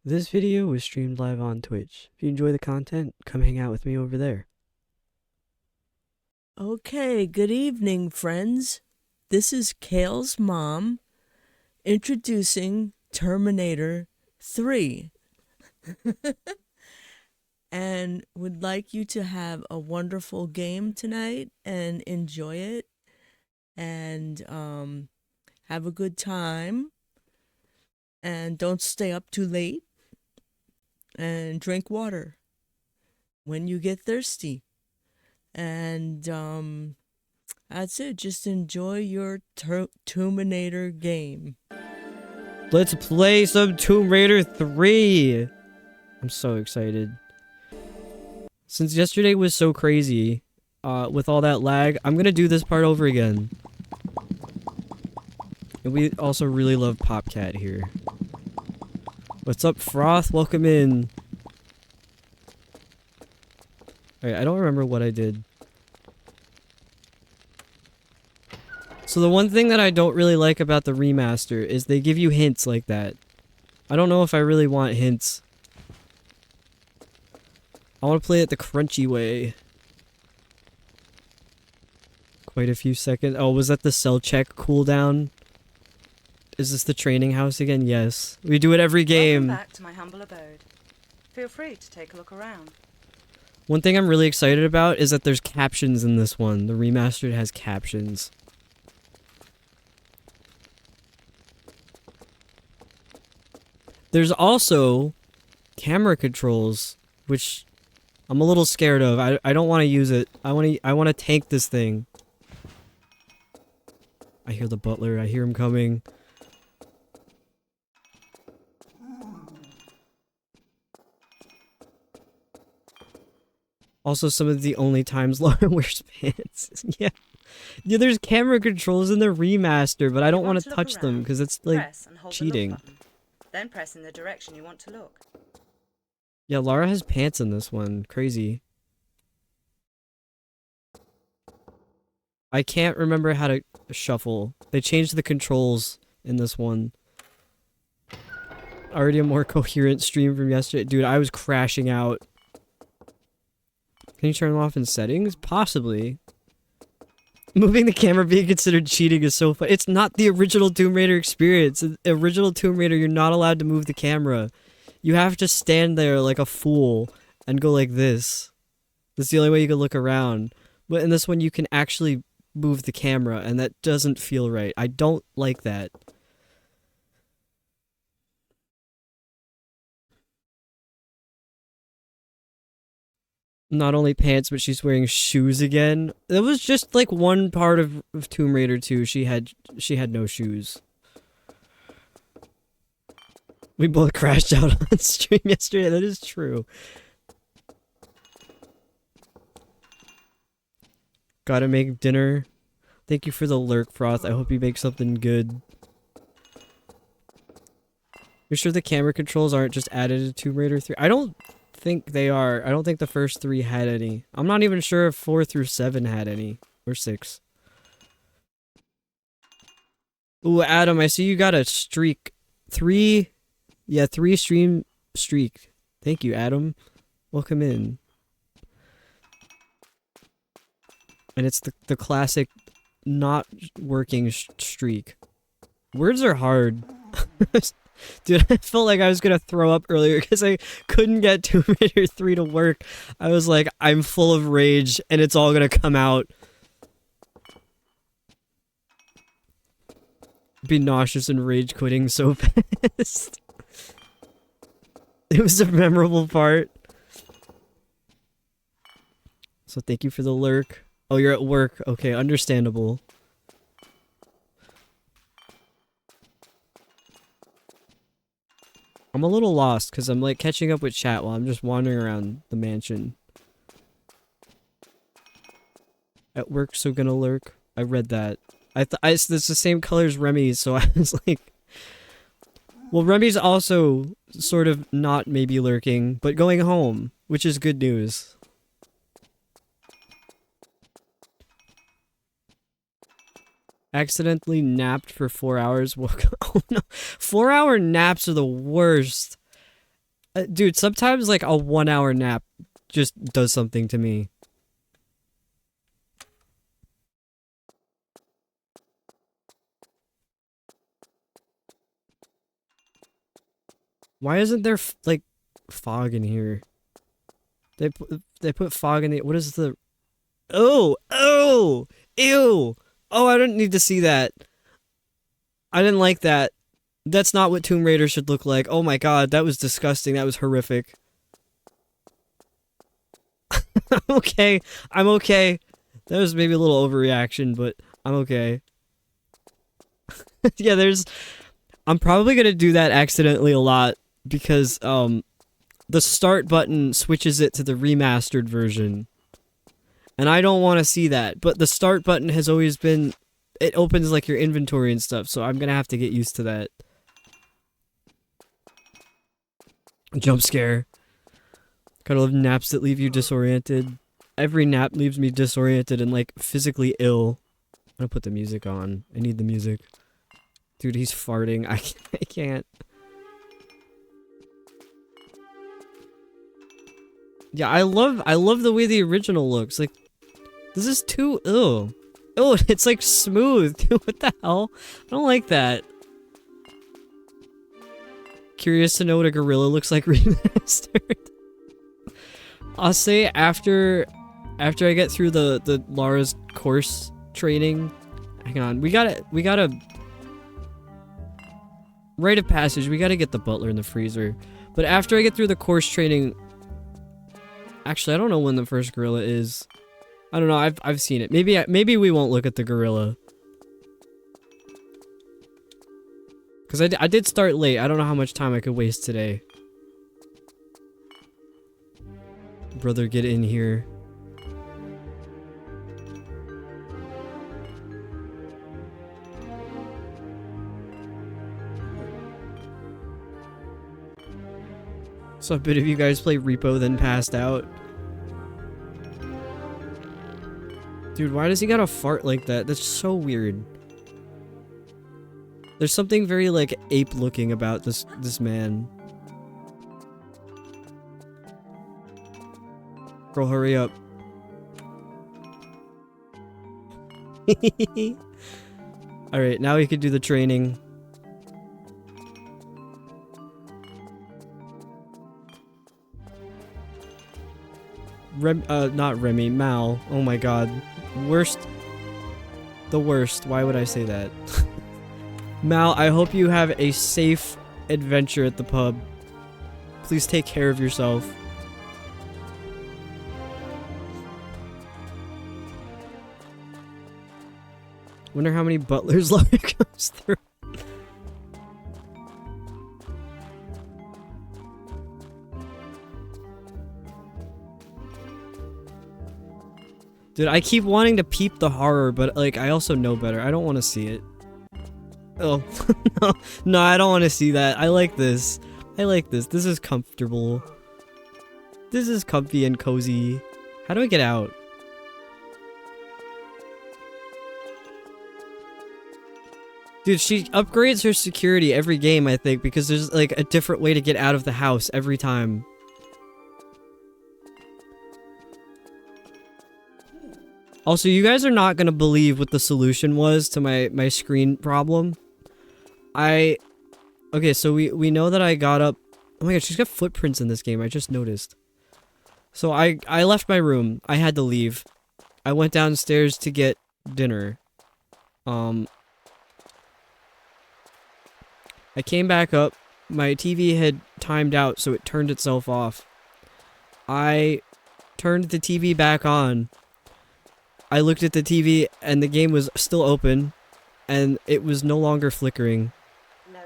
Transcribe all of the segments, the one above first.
This video was streamed live on Twitch. If you enjoy the content, come hang out with me over there. Okay, good evening, friends. This is Kale's mom introducing Terminator 3. And would like you to have a wonderful game tonight and enjoy it and have a good time. And don't stay up too late. And drink water when you get thirsty. And that's it. Just enjoy your Terminator game. Let's play some Tomb Raider 3! I'm so excited. Since yesterday was so crazy, with all that lag, I'm gonna do this part over again. And we also really love Popcat here. What's up, Froth? Welcome in. Alright, I don't remember what I did. So the one thing that I don't really like about the remaster is they give you hints like that. I don't know if I really want hints. I want to play it the crunchy way. Quite a few seconds. Oh, was that the cell check cooldown? Is this the training house again? Yes. We do it every game. Welcome back to my humble abode. Feel free to take a look around. One thing I'm really excited about is that there's captions in this one. The remastered has captions. There's also camera controls, which I'm a little scared of. I don't want to use it. I want to tank this thing. I hear the butler. I hear him coming. Also, some of the only times Laura wears pants. Yeah. Yeah, there's camera controls in the remaster, but I don't want to touch them because it's like cheating. Then press in the direction you want to look. Yeah, Lara has pants in this one. Crazy. I can't remember how to shuffle. They changed the controls in this one. Already a more coherent stream from yesterday. Dude, I was crashing out. Can you turn them off in settings? Possibly. Moving the camera being considered cheating is so fun. It's not the original Tomb Raider experience. In original Tomb Raider, you're not allowed to move the camera. You have to stand there like a fool and go like this. That's the only way you can look around. But in this one, you can actually move the camera, and that doesn't feel right. I don't like that. Not only pants, but she's wearing shoes again. That was just like one part of Tomb Raider 2. She had no shoes. We both crashed out on stream yesterday. That is true. Gotta make dinner. Thank you for the lurk, Froth. I hope you make something good. You're sure the camera controls aren't just added to Tomb Raider 3? I don't think they are. I don't think the first 3 had any. I'm not even sure if 4 through 7 had any. Or 6. Ooh, Adam, I see you got a streak. 3... Yeah, 3 stream streak. Thank you, Adam. Welcome in. And it's the classic not working streak. Words are hard. Dude, I felt like I was gonna throw up earlier because I couldn't get Tomb Raider 3 to work. I was like, I'm full of rage and it's all gonna come out. Be nauseous and rage quitting so fast. It was a memorable part. So thank you for the lurk. Oh, you're at work. Okay, understandable. I'm a little lost because I'm like catching up with chat while I'm just wandering around the mansion. At work, so gonna lurk. I read that. It's the same color as Remy's, so I was like... Well, Remy's also sort of not maybe lurking, but going home, which is good news. Accidentally napped for 4 hours. Oh no. 4-hour naps are the worst. Dude, sometimes like a 1 hour nap just does something to me. Why isn't there like fog in here? They put fog in the. What is the? Oh, oh, ew! Oh, I didn't need to see that. I didn't like that. That's not what Tomb Raider should look like. Oh my god, that was disgusting. That was horrific. I'm okay. I'm okay. That was maybe a little overreaction, but I'm okay. Yeah, I'm probably gonna do that accidentally a lot because the start button switches it to the remastered version. And I don't want to see that, but the start button has always been, it opens like your inventory and stuff, so I'm gonna have to get used to that. Jump scare. Gotta love naps that leave you disoriented. Every nap leaves me disoriented and like physically ill. I'm gonna put the music on. I need the music. Dude, he's farting. I can't. Yeah, I love the way the original looks. Like, this is too ew. Oh, it's like smooth. Dude, what the hell? I don't like that. Curious to know what a gorilla looks like remastered. I'll say after I get through the Lara's course training. Hang on, we gotta rite of passage. We gotta get the butler in the freezer. But after I get through the course training, actually, I don't know when the first gorilla is. I don't know. I've seen it. Maybe we won't look at the gorilla. Cause I did start late. I don't know how much time I could waste today. Brother, get in here. So a bit of you guys play Repo then passed out. Dude, why does he gotta fart like that? That's so weird. There's something very like ape looking about this man. Girl, hurry up. Alright, now we can do the training. Not Remy, Mal. Oh my god. Worst. The worst. Why would I say that? Mal, I hope you have a safe adventure at the pub. Please take care of yourself. Wonder how many butlers Lara comes through. Dude, I keep wanting to peep the horror, but like I also know better. I don't want to see it. Oh, no, I don't want to see that. I like this. I like this. This is comfortable. This is comfy and cozy. How do I get out? Dude, she upgrades her security every game, I think, because there's like a different way to get out of the house every time. Also, you guys are not gonna believe what the solution was to my screen problem. Okay, so we know that I got up. Oh my god, she's got footprints in this game. I just noticed. So I left my room. I had to leave. I went downstairs to get dinner. I came back up. My TV had timed out, so it turned itself off. I turned the TV back on. I looked at the TV and the game was still open and it was no longer flickering. No.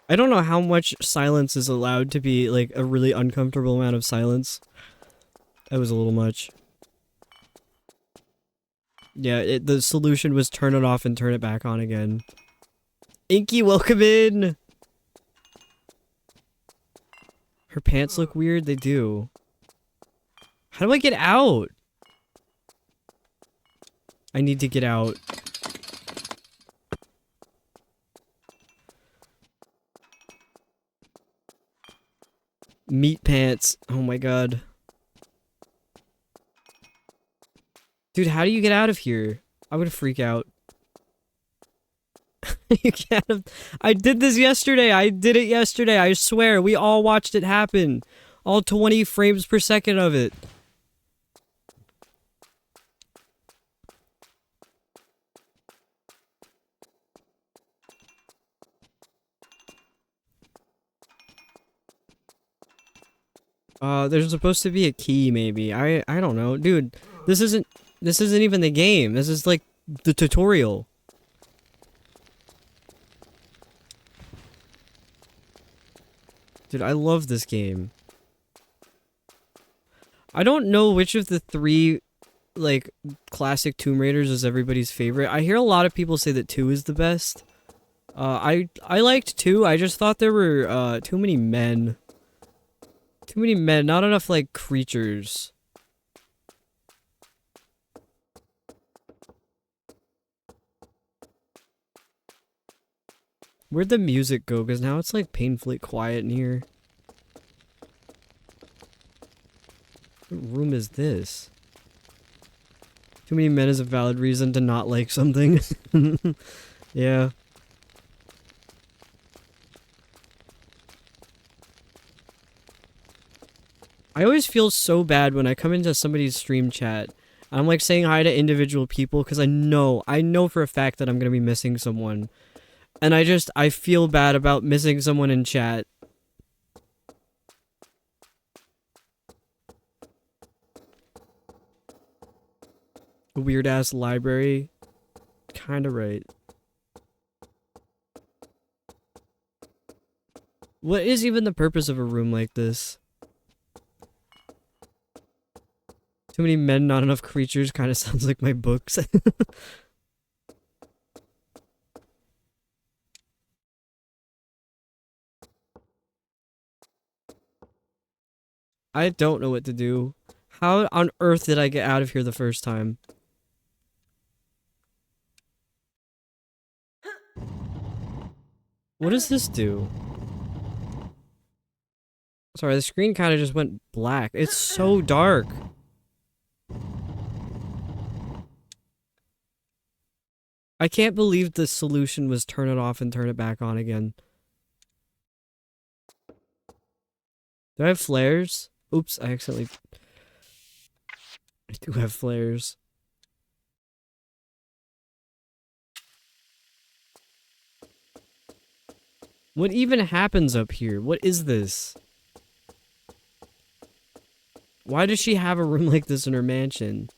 I don't know how much silence is allowed to be, like, a really uncomfortable amount of silence. That was a little much. Yeah, the solution was turn it off and turn it back on again. Inky, welcome in! Her pants look weird? They do. How do I get out? I need to get out. Meat pants. Oh my god. Dude, how do you get out of here? I would freak out. You can't. I did this yesterday. I did it yesterday. I swear. We all watched it happen. All 20 frames per second of it. There's supposed to be a key, maybe. I don't know. Dude, this isn't even the game. This is like the tutorial. Dude, I love this game. I don't know which of the three, like, classic Tomb Raiders is everybody's favorite. I hear a lot of people say that 2 is the best. I liked 2. I just thought there were, too many men. Too many men, not enough, like, creatures. Where'd the music go? Because now it's, like, painfully quiet in here. What room is this? Too many men is a valid reason to not like something. Yeah. I always feel so bad when I come into somebody's stream chat. I'm like saying hi to individual people because I know for a fact that I'm gonna be missing someone. And I feel bad about missing someone in chat. A weird ass library. Kinda right. What is even the purpose of a room like this? Too many men, not enough creatures kind of sounds like my books. I don't know what to do. How on earth did I get out of here the first time? What does this do? Sorry, the screen kind of just went black. It's so dark. I can't believe the solution was turn it off and turn it back on again. Do I have flares? Oops, I accidentally... I do have flares. What even happens up here? What is this? Why does she have a room like this in her mansion?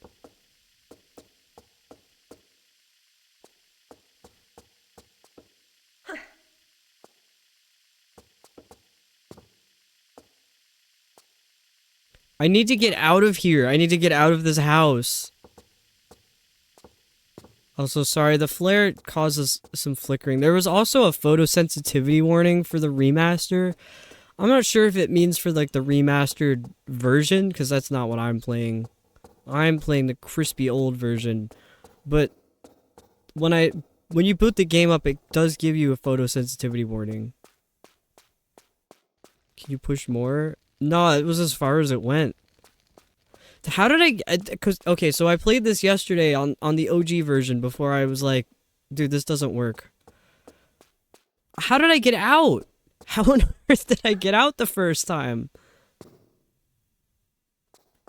I need to get out of here. I need to get out of this house. Also, sorry, the flare causes some flickering. There was also a photosensitivity warning for the remaster. I'm not sure if it means for, like, the remastered version, because that's not what I'm playing. I'm playing the crispy old version. But when you boot the game up, it does give you a photosensitivity warning. Can you push more? No, it was as far as it went. How did okay, so I played this yesterday on the OG version before I was like, dude, this doesn't work. How did I get out? How on earth did I get out the first time?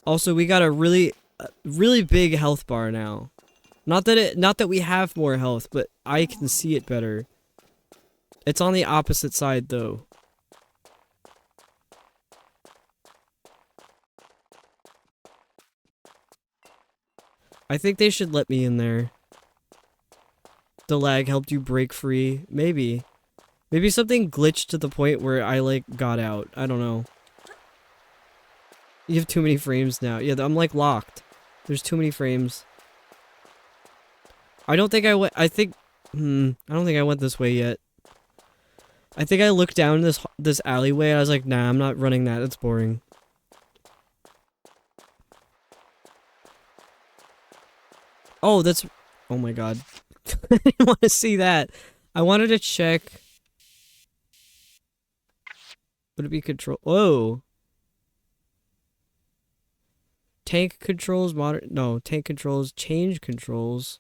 Also, we got a really big health bar now. Not that we have more health, but I can see it better. It's on the opposite side though. I think they should let me in there. The lag helped you break free. Maybe. Maybe something glitched to the point where I, like, got out. I don't know. You have too many frames now. Yeah, I'm, like, locked. There's too many frames. I don't think I went... I don't think I went this way yet. I think I looked down this alleyway and I was like, nah, I'm not running that. It's boring. Oh, that's... Oh my god. I didn't want to see that. I wanted to check... Would it be control... Whoa! Tank controls, no, tank controls, change controls.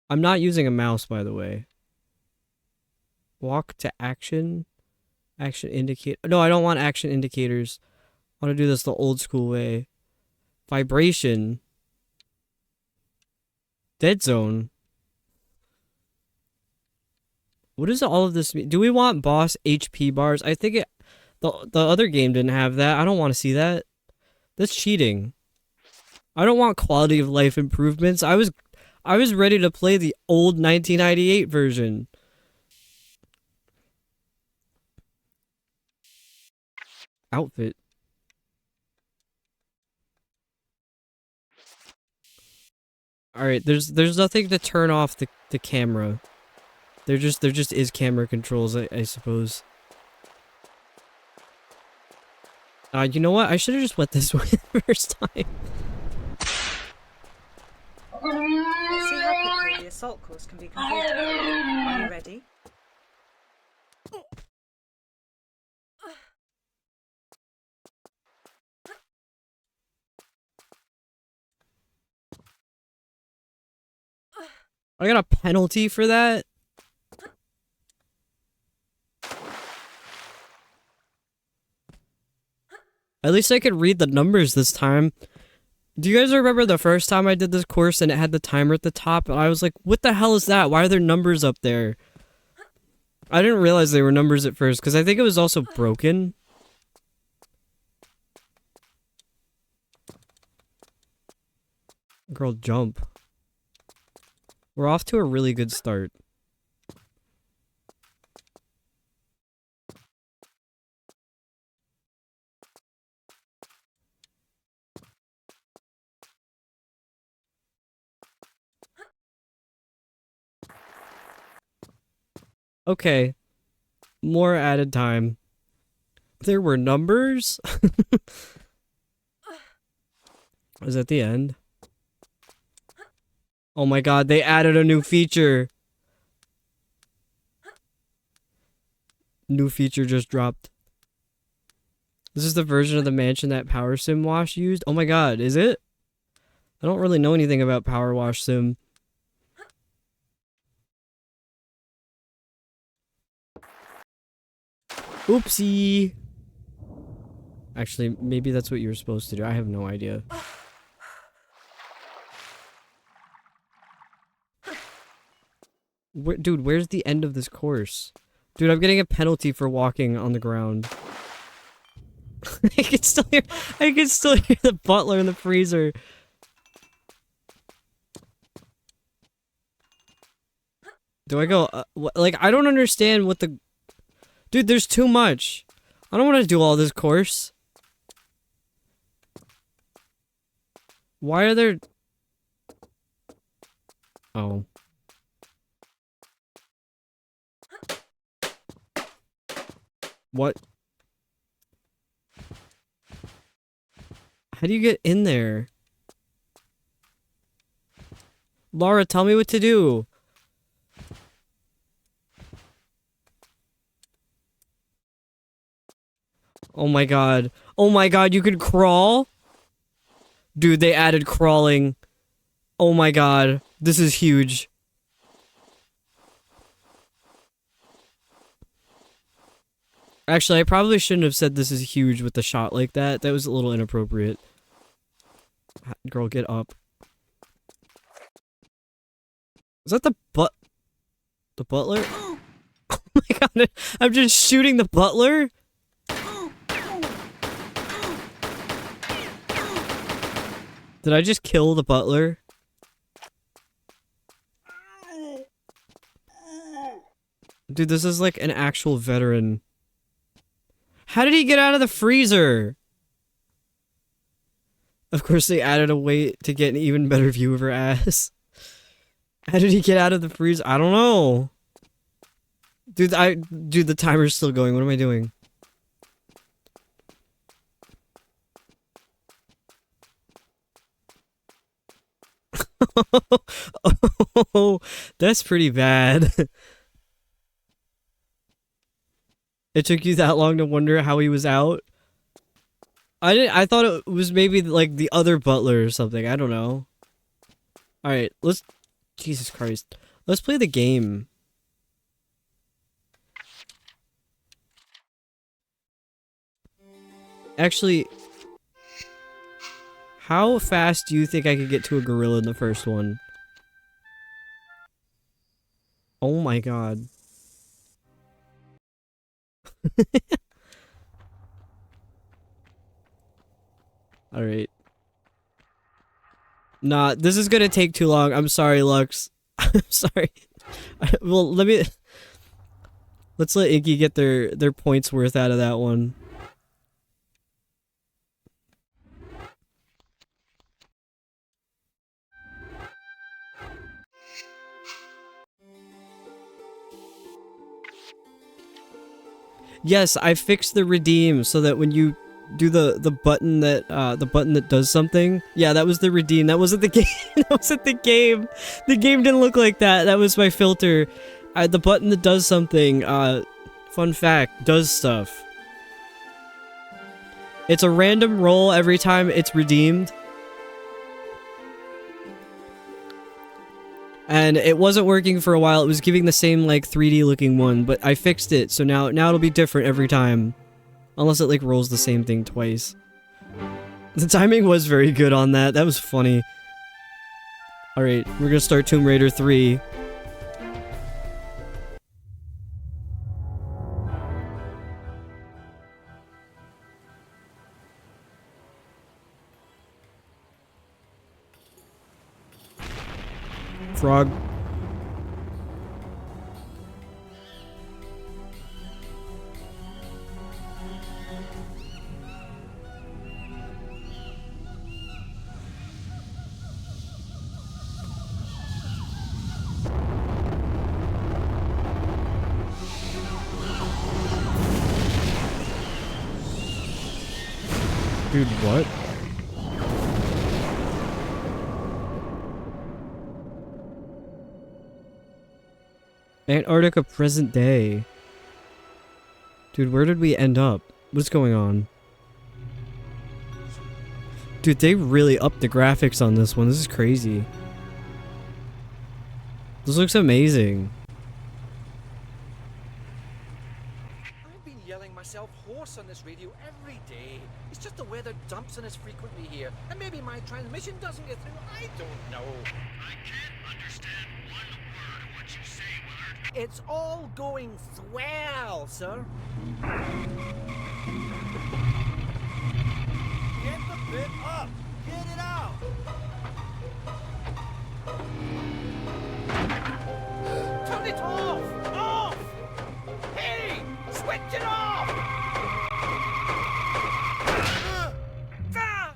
I'm not using a mouse, by the way. Walk to action. Action indicate. No, I don't want action indicators. I want to do this the old school way. Vibration. Dead zone. What does all of this mean? Do we want boss HP bars? I think the other game didn't have that. I don't want to see that. That's cheating. I don't want quality of life improvements. I was ready to play the old 1998 version. Outfit. Alright, there's nothing to turn off the camera. There just is camera controls, I suppose. You know what? I should have just went this way the first time. Let's see how quickly the assault course can be completed. Are you ready? I got a penalty for that? At least I could read the numbers this time. Do you guys remember the first time I did this course and it had the timer at the top? And I was like, what the hell is that? Why are there numbers up there? I didn't realize they were numbers at first, because I think it was also broken. Girl, jump. We're off to a really good start. Okay. More added time. There were numbers? Was that the end? Oh my god, they added a new feature. New feature just dropped. This is the version of the mansion that Power Sim Wash used? Oh my god, is it? I don't really know anything about Power Wash Sim. Oopsie. Actually, maybe that's what you were supposed to do. I have no idea. Dude, where's the end of this course? Dude, I'm getting a penalty for walking on the ground. I can still hear the butler in the freezer. Do I go, like, I don't understand what the... Dude, there's too much. I don't want to do all this course. Why are there... Oh. What? How do you get in there? Laura, tell me what to do. Oh my god. Oh my god, you can crawl? Dude, they added crawling. Oh my god. This is huge. Actually, I probably shouldn't have said this is huge with the shot like that. That was a little inappropriate. Girl, get up. Is that the butler? Oh my god, I'm just shooting the butler? Did I just kill the butler? Dude, this is like an actual veteran. How did he get out of the freezer? Of course, they added a way to get an even better view of her ass. How did he get out of the freezer? I don't know. Dude, the timer's still going. What am I doing? Oh, that's pretty bad. It took you that long to wonder how he was out? I thought it was maybe like the other butler or something. I don't know. Alright, let's... Jesus Christ. Let's play the game. Actually... How fast do you think I could get to a gorilla in the first one? Oh my god. Alright. Nah, this is gonna take too long. I'm sorry, Lux. I'm sorry. Well, let's let Inky get their points worth out of that one. Yes, I fixed the redeem so that when you do the button that does something. Yeah, that was the redeem. That wasn't the game. That wasn't the game. The game didn't look like that. That was my filter. The button that does something. Fun fact, does stuff. It's a random roll every time it's redeemed. And it wasn't working for a while. It was giving the same, like, 3D looking one, but I fixed it, so now it'll be different every time. Unless it, like, rolls the same thing twice. The timing was very good on that. That was funny. Alright, we're gonna start Tomb Raider 3. Frog. Dude, what? Antarctica present day. Dude, where did we end up? What's going on? Dude, they really upped the graphics on this one. This is crazy. This looks amazing. I've been yelling myself hoarse on this radio every day. It's just the weather dumps on us frequently here, and maybe my transmission doesn't get through. I don't know. I can't understand one word of what you say, Willard. It's all going swell, sir. Get the bit up! Get it out! Turn it off! Off! Hey! Switch it off! Ah!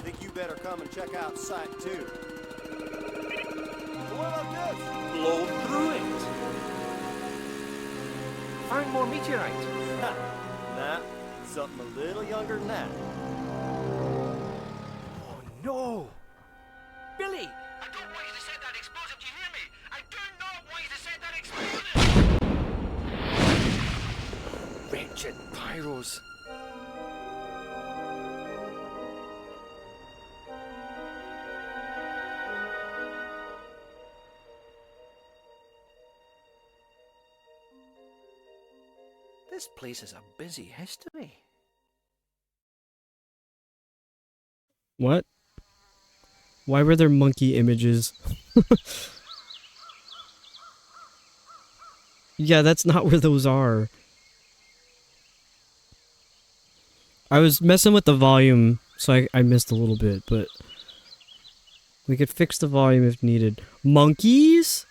Think you better come and check out Site 2. So what about this? Blow through it. Find more meteorite. Nah, something a little younger than that. Oh no! Billy! I don't want you to set that explosive, do you hear me? I do not want you to set that explosive! Wretched pyros. This place is a busy history. What? Why were there monkey images? Yeah, that's not where those are. I was messing with the volume, so I missed a little bit, but we could fix the volume if needed. Monkeys?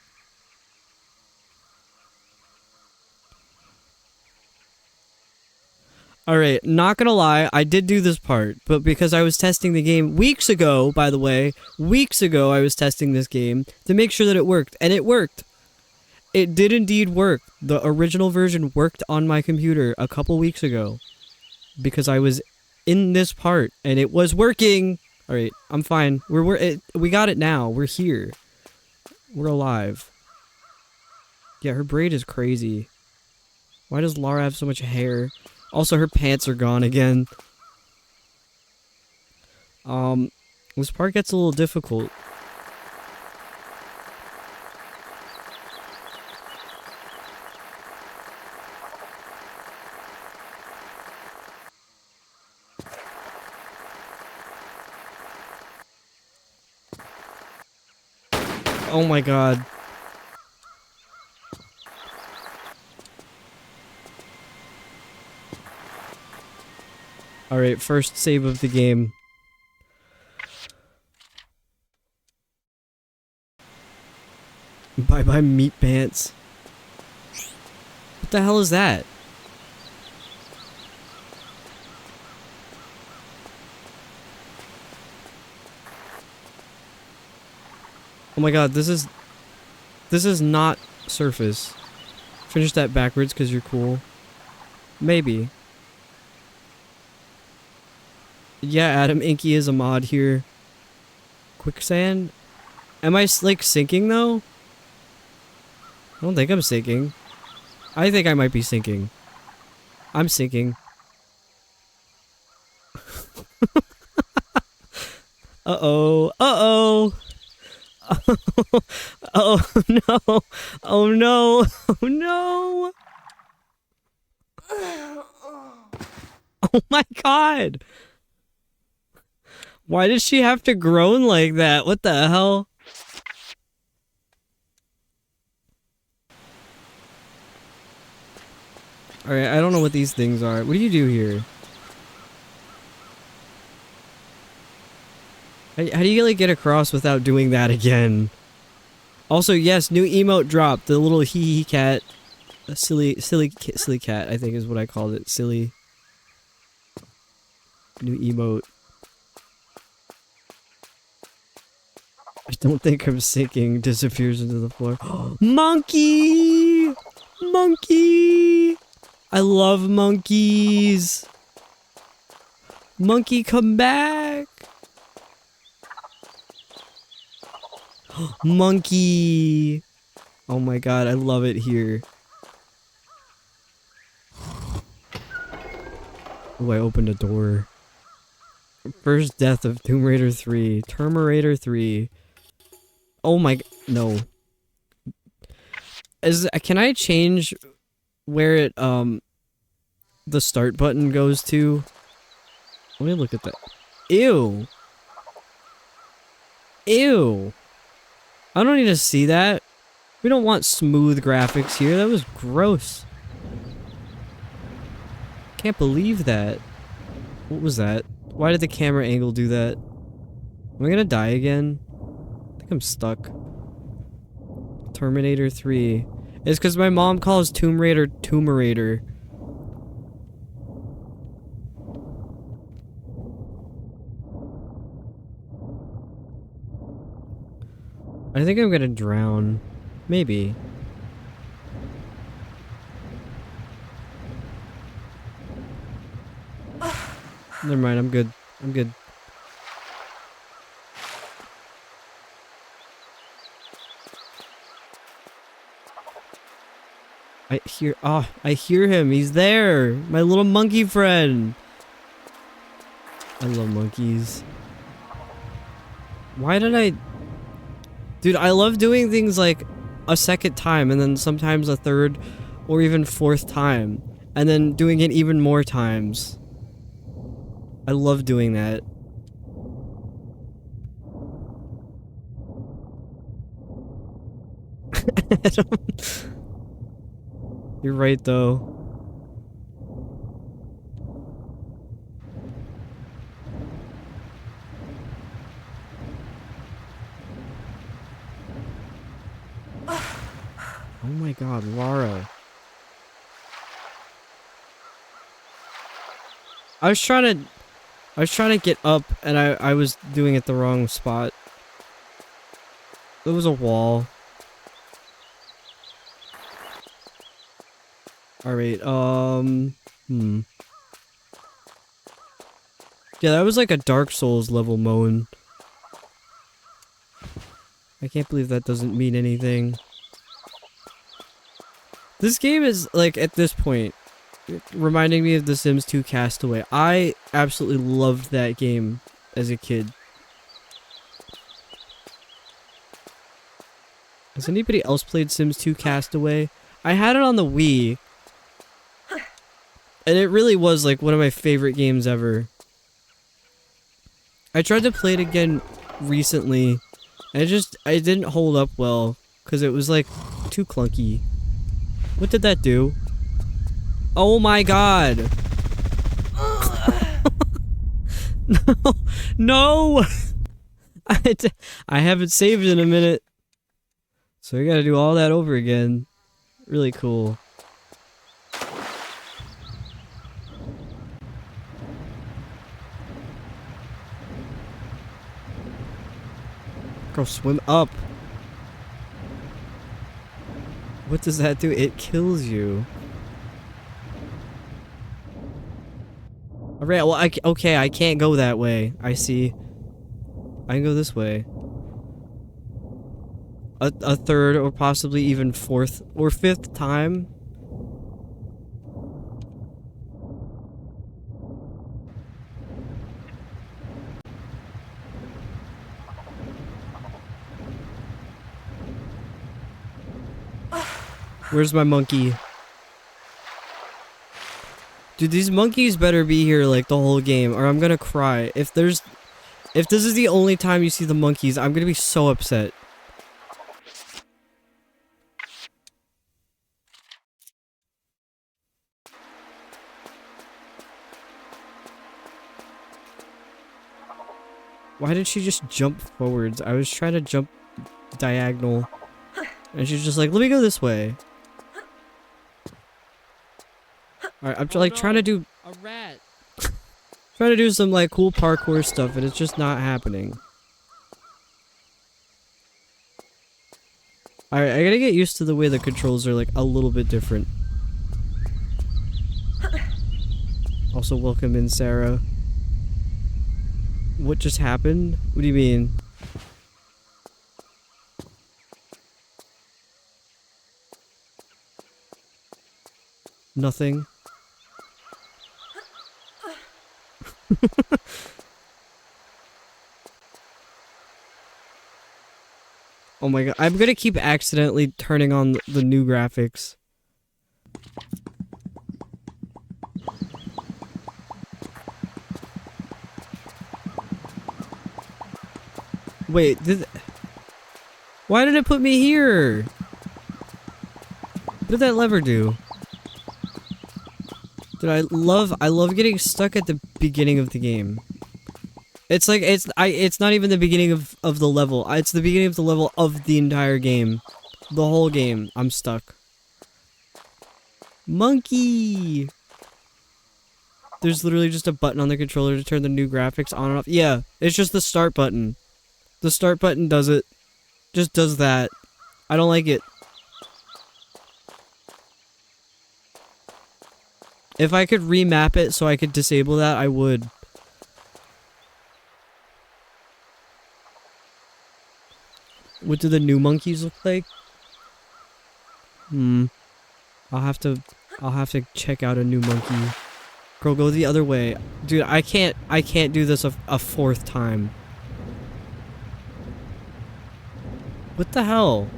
Alright, not gonna lie, I did do this part, but because I was testing the game weeks ago, by the way, weeks ago I was testing this game to make sure that it worked, and it worked. It did indeed work. The original version worked on my computer a couple weeks ago because I was in this part and it was working. Alright, I'm fine. We got it now. We're here. We're alive. Yeah, her braid is crazy. Why does Lara have so much hair? Also, her pants are gone again. This part gets a little difficult. Oh my god. Alright, first save of the game. Bye bye meat pants. What the hell is that? Oh my god, this is not Surface. Finish that backwards because you're cool. Maybe. Yeah, Adam Inky is a mod here. Quicksand? Am I like sinking though? I don't think I'm sinking. I think I might be sinking. I'm sinking. Uh-oh. Uh-oh. Oh no. Oh no. Oh no. Oh my god. Why did she have to groan like that? What the hell? Alright, I don't know what these things are. What do you do here? How do you like get across without doing that again? Also, yes, new emote dropped. The little hee hee cat. A silly cat, I think is what I called it. Silly. New emote. I don't think I'm sinking. Disappears into the floor. Monkey! Monkey! I love monkeys! Monkey, come back! Monkey! Oh my god, I love it here. Oh, I opened a door. First death of Tomb Raider 3. Terminator 3. Oh my... No. Can I change where it, the start button goes to? Let me look at that. Ew! Ew! I don't need to see that. We don't want smooth graphics here. That was gross. Can't believe that. What was that? Why did the camera angle do that? Am I gonna die again? I think I'm stuck. Terminator 3. It's because my mom calls Tomb Raider Tomb Raider. I think I'm gonna drown. Maybe. Never mind, I'm good. I'm good. I hear him. He's there. My little monkey friend. I love monkeys. Why did I... Dude, I love doing things like a second time and then sometimes a third or even fourth time. And then doing it even more times. I love doing that. You're right though. Oh my god, Lara. I was trying to get up and I was doing it the wrong spot. There was a wall. Alright, yeah, that was like a Dark Souls level moan. I can't believe that doesn't mean anything. This game is, like, at this point, reminding me of The Sims 2 Castaway. I absolutely loved that game as a kid. Has anybody else played Sims 2 Castaway? I had it on the Wii. And it really was, like, one of my favorite games ever. I tried to play it again recently. And it didn't hold up well. Because it was, like, too clunky. What did that do? Oh my god! No! No! I haven't saved in a minute. So I gotta do all that over again. Really cool. Girl, swim up. What does that do? It kills you. Alright, well, okay, I can't go that way. I see. I can go this way. A third or possibly even fourth or fifth time. Where's my monkey? Dude, these monkeys better be here like the whole game or I'm gonna cry. If this is the only time you see the monkeys, I'm gonna be so upset. Why did she just jump forwards? I was trying to jump diagonal. And she's just like, let me go this way. Alright, I'm trying to do a rat. trying to do some like cool parkour stuff and it's just not happening. Alright, I gotta get used to the way the controls are like a little bit different. Also, welcome in, Sarah. What just happened? What do you mean? Nothing. Oh my god, I'm gonna keep accidentally turning on the new graphics. Wait, why did it put me here? What did that lever do? Dude, I love getting stuck at the beginning of the game. It's like, it's not even the beginning of the level. It's the beginning of the level of the entire game. The whole game, I'm stuck. Monkey! There's literally just a button on the controller to turn the new graphics on and off. Yeah, it's just the start button. The start button does it. Just does that. I don't like it. If I could remap it so I could disable that, I would. What do the new monkeys look like? I'll have to check out a new monkey. Girl, go the other way. Dude, I can't do this a fourth time. What the hell?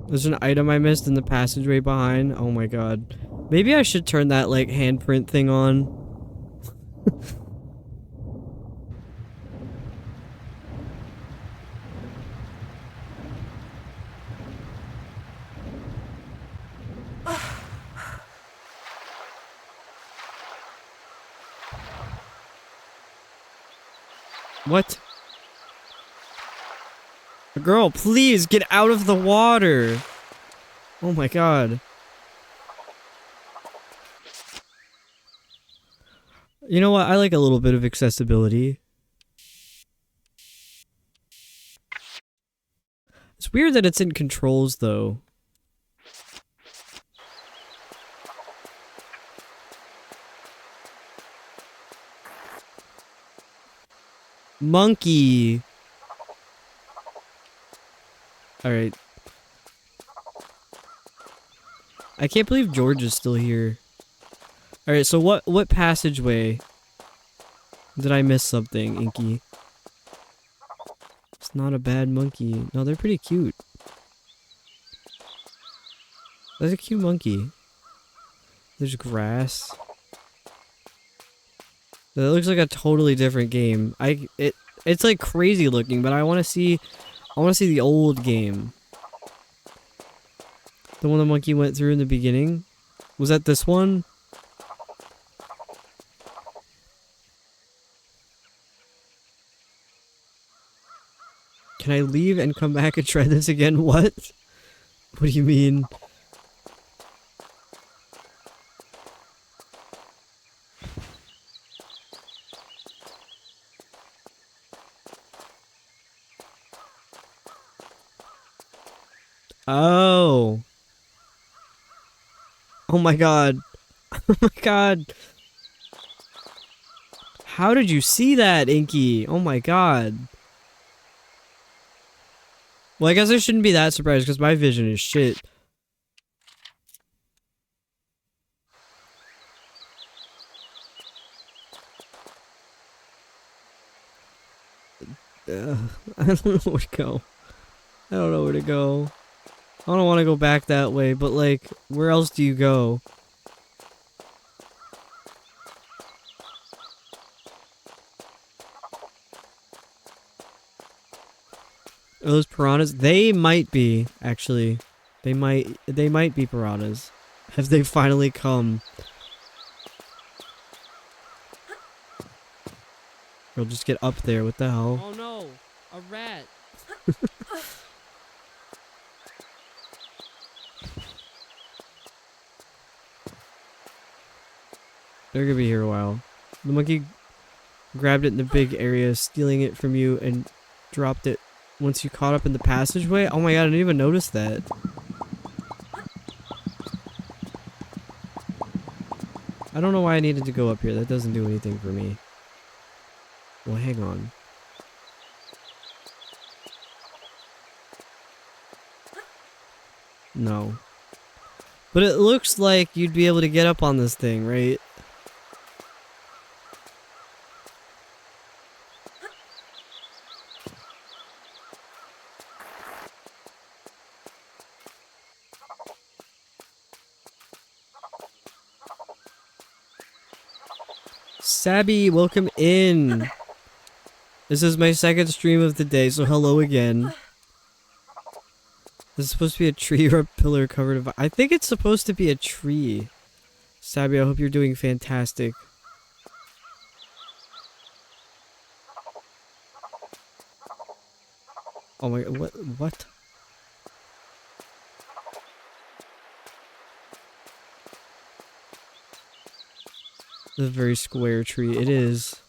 There's an item I missed in the passageway behind. Oh my god. Maybe I should turn that, like, handprint thing on. What? Girl, please get out of the water. Oh my god. You know what? I like a little bit of accessibility. It's weird that it's in controls though. Monkey. Alright. I can't believe George is still here. Alright, so what passageway? Did I miss something, Inky? It's not a bad monkey. No, they're pretty cute. That's a cute monkey. There's grass. That looks like a totally different game. It's like crazy looking, but I want to see the old game. The one the monkey went through in the beginning. Was that this one? Can I leave and come back and try this again? What? What do you mean? Oh. Oh my god. Oh my god. How did you see that, Inky? Oh my god. Well, I guess I shouldn't be that surprised because my vision is shit. I don't know where to go. I don't know where to go. I don't want to go back that way, but like, where else do you go? Are those piranhas? They might be, actually. They might be piranhas. Have they finally come? We'll just get up there, what the hell? Oh no, a rat. They're gonna be here a while. The monkey grabbed it in the big area, stealing it from you, and dropped it once you caught up in the passageway. Oh my god, I didn't even notice that. I don't know why I needed to go up here. That doesn't do anything for me. Well, hang on. No. But it looks like you'd be able to get up on this thing, right? Sabby, welcome in. This is my second stream of the day, so hello again. This is supposed to be a tree or a pillar covered in... I think it's supposed to be a tree. Sabby, I hope you're doing fantastic. Oh my... What? This is a very square tree. It is.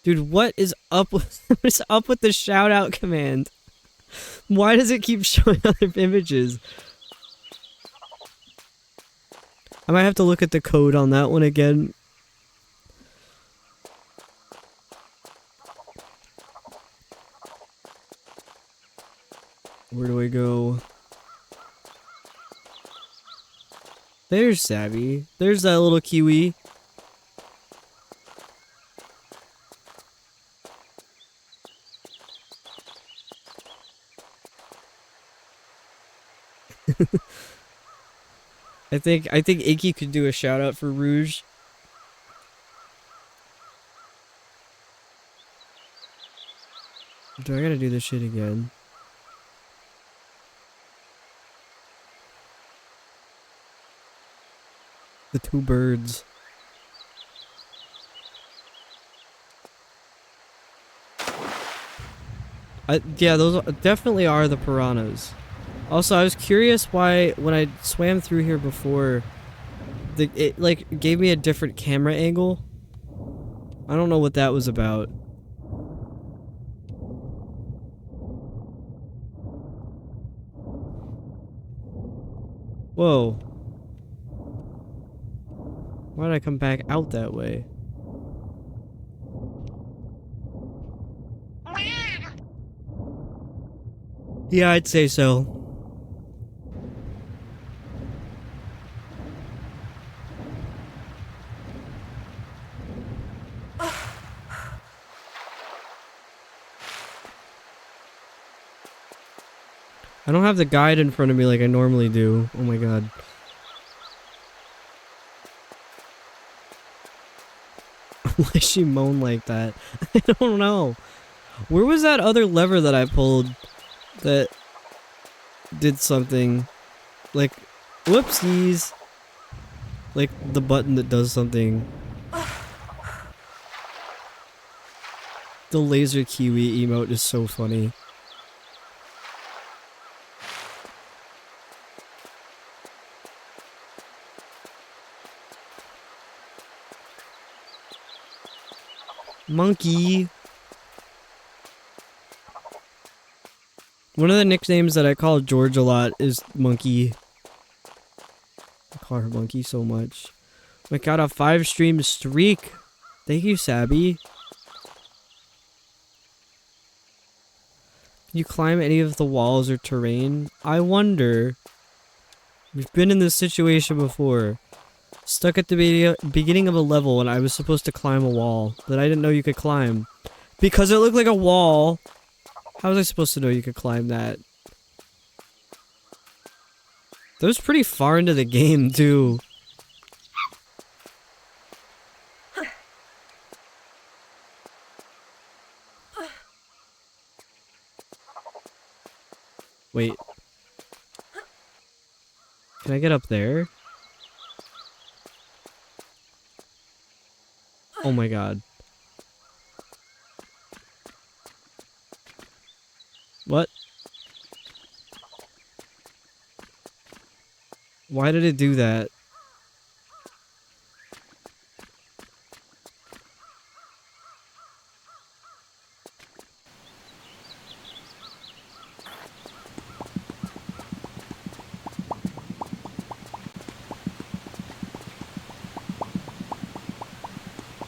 Dude, what is up with... what is up with the shout out command? Why does it keep showing other images? I might have to look at the code on that one again. Where do I go? There's Savvy. There's that little kiwi. I think Inky could do a shout out for Rouge. Do I gotta do this shit again? The two birds. Yeah, those definitely are the piranhas. Also, I was curious why when I swam through here before, it like gave me a different camera angle. I don't know what that was about. Whoa. Why did I come back out that way? Yeah, I'd say so. I don't have the guide in front of me like I normally do. Oh my god. Why does she moan like that? I don't know. Where was that other lever that I pulled that did something? Like, whoopsies. Like the button that does something. The laser kiwi emote is so funny. Monkey. One of the nicknames that I call George a lot is Monkey. I call her Monkey so much. I got a 5-stream streak. Thank you, Sabby. Can you climb any of the walls or terrain? I wonder. We've been in this situation before. Stuck at the beginning of a level when I was supposed to climb a wall that I didn't know you could climb. Because it looked like a wall. How was I supposed to know you could climb that? That was pretty far into the game, too. Wait. Can I get up there? Oh my god. What? Why did it do that?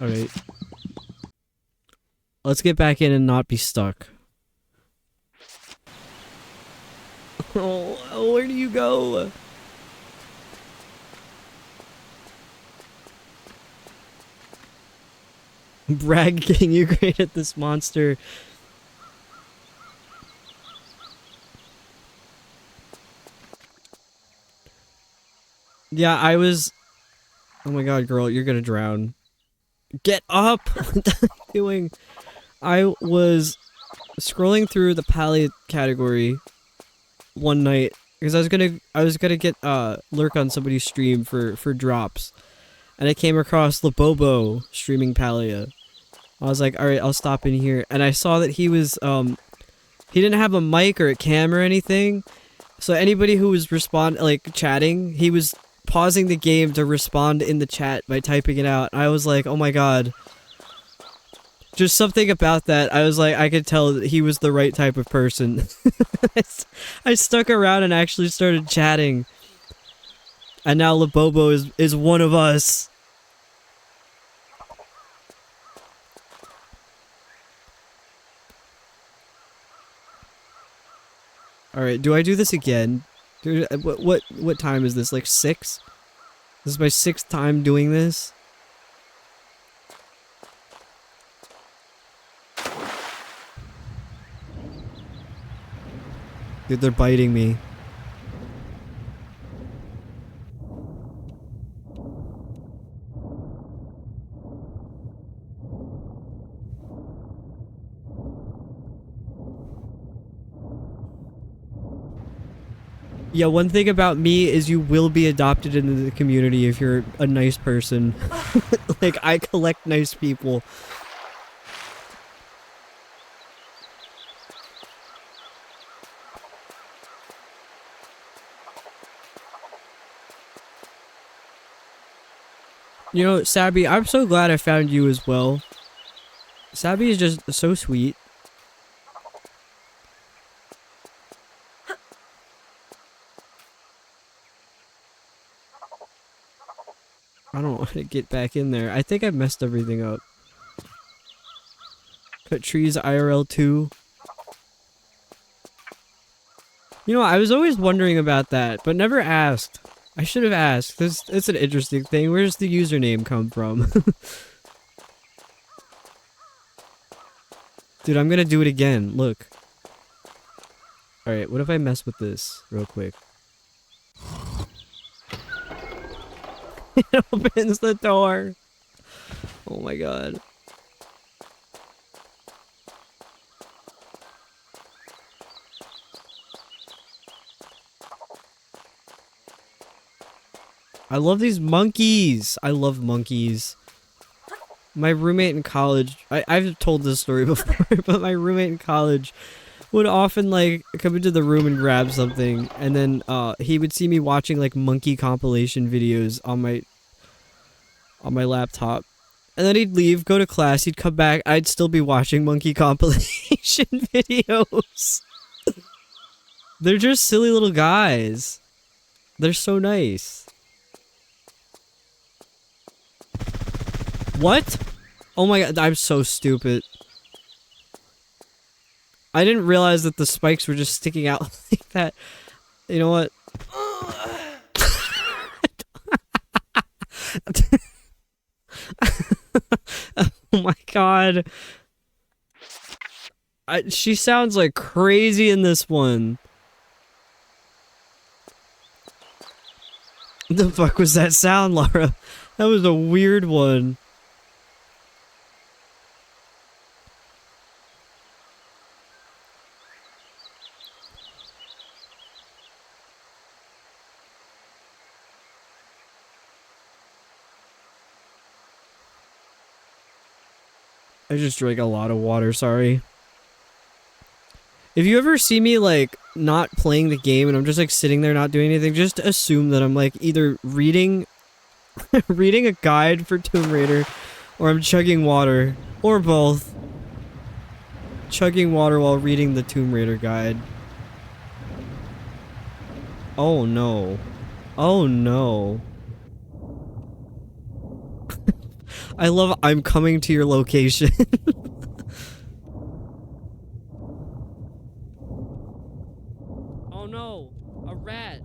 Alright. Let's get back in and not be stuck. Oh, where do you go? Bragging, you're great at this monster. Yeah, I was... Oh my god, girl, you're gonna drown. Get up! What are you doing? I was scrolling through the palette category one night because I was gonna get lurk on somebody's stream for drops, and I came across Labobo streaming Palia. I was like, all right, I'll stop in here, and I saw that he was he didn't have a mic or a cam or anything, so anybody who was chatting, he was pausing the game to respond in the chat by typing it out. I was like, oh my god. Just something about that, I was like, I could tell that he was the right type of person. I stuck around and actually started chatting. And now Labobo is one of us. Alright, do I do this again? What time is this? Like 6? This is my 6th time doing this? Dude, they're biting me. Yeah, one thing about me is you will be adopted into the community if you're a nice person. Like, I collect nice people. You know, Sabby, I'm so glad I found you as well. Sabby is just so sweet. I don't want to get back in there. I think I messed everything up. Cut trees IRL 2. You know, I was always wondering about that, but never asked. I should have asked. It's an interesting thing. Where does the username come from? Dude, I'm gonna do it again. Look. Alright, what if I mess with this real quick? It opens the door. Oh my god. I love these monkeys. I love monkeys. My roommate in college, I've told this story before, but my roommate in college would often like come into the room and grab something, and then he would see me watching like monkey compilation videos on my laptop. And then he'd leave, go to class, he'd come back, I'd still be watching monkey compilation videos. They're just silly little guys. They're so nice. What? Oh my god, I'm so stupid. I didn't realize that the spikes were just sticking out like that. You know what? Oh my god. She sounds like crazy in this one. The fuck was that sound, Laura? That was a weird one. I just drank a lot of water, sorry. If you ever see me, like, not playing the game and I'm just, like, sitting there not doing anything, just assume that I'm, like, either reading reading a guide for Tomb Raider, or I'm chugging water, or both. Chugging water while reading the Tomb Raider guide. Oh no. Oh no. I love I'm coming to your location. Oh no, a rat.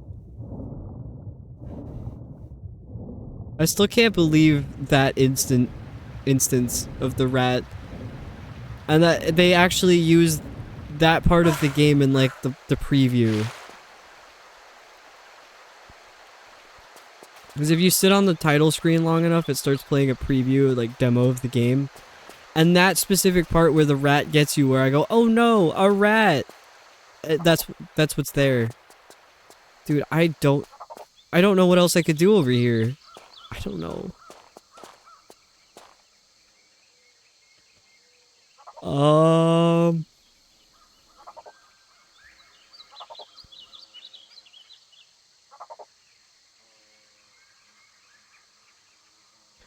I still can't believe that instance of the rat. And that they actually used that part of the game in like the preview. Because if you sit on the title screen long enough, it starts playing a preview, like demo of the game. And that specific part where the rat gets you, where I go, oh no, a rat! That's what's there. Dude, I don't know what else I could do over here. I don't know.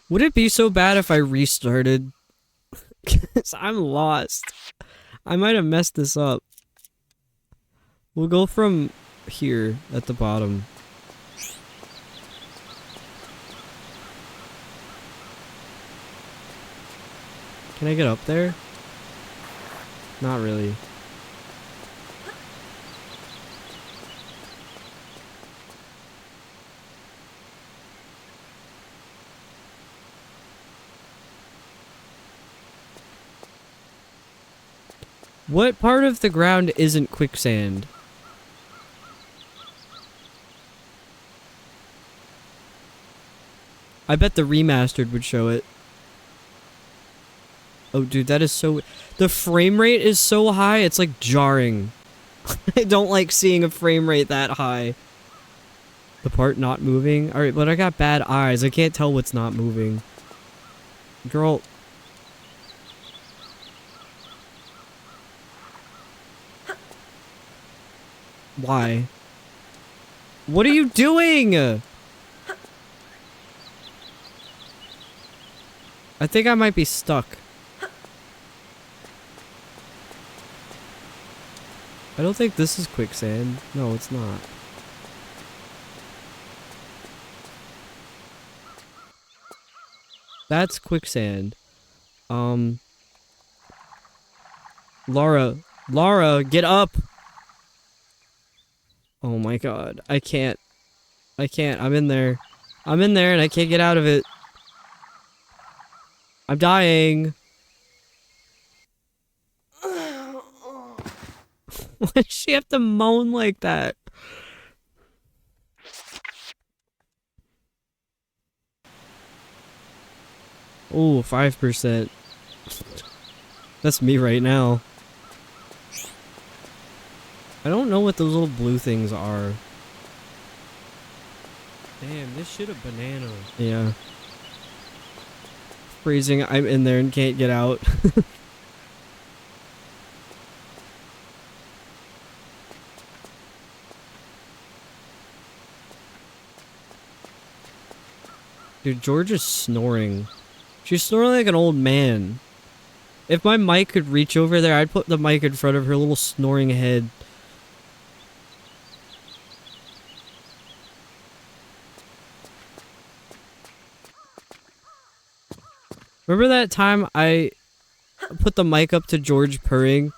Would it be so bad if I restarted? Because I'm lost. I might have messed this up. We'll go from here at the bottom. Can I get up there? Not really. What part of the ground isn't quicksand? I bet the remastered would show it. Oh, dude, that is so... The frame rate is so high, it's like jarring. I don't like seeing a frame rate that high. The part not moving? Alright, but I got bad eyes. I can't tell what's not moving. Girl... Why? What are you doing? I think I might be stuck. I don't think this is quicksand. No, it's not. That's quicksand. Laura, get up! Oh my god, I can't. I'm in there. I'm in there and I can't get out of it. I'm dying. Why does she have to moan like that? Oh, 5%. That's me right now. I don't know what those little blue things are. Damn, this shit a banana. Yeah. Freezing, I'm in there and can't get out. Dude, George is snoring. She's snoring like an old man. If my mic could reach over there, I'd put the mic in front of her little snoring head. Remember that time I put the mic up to George purring?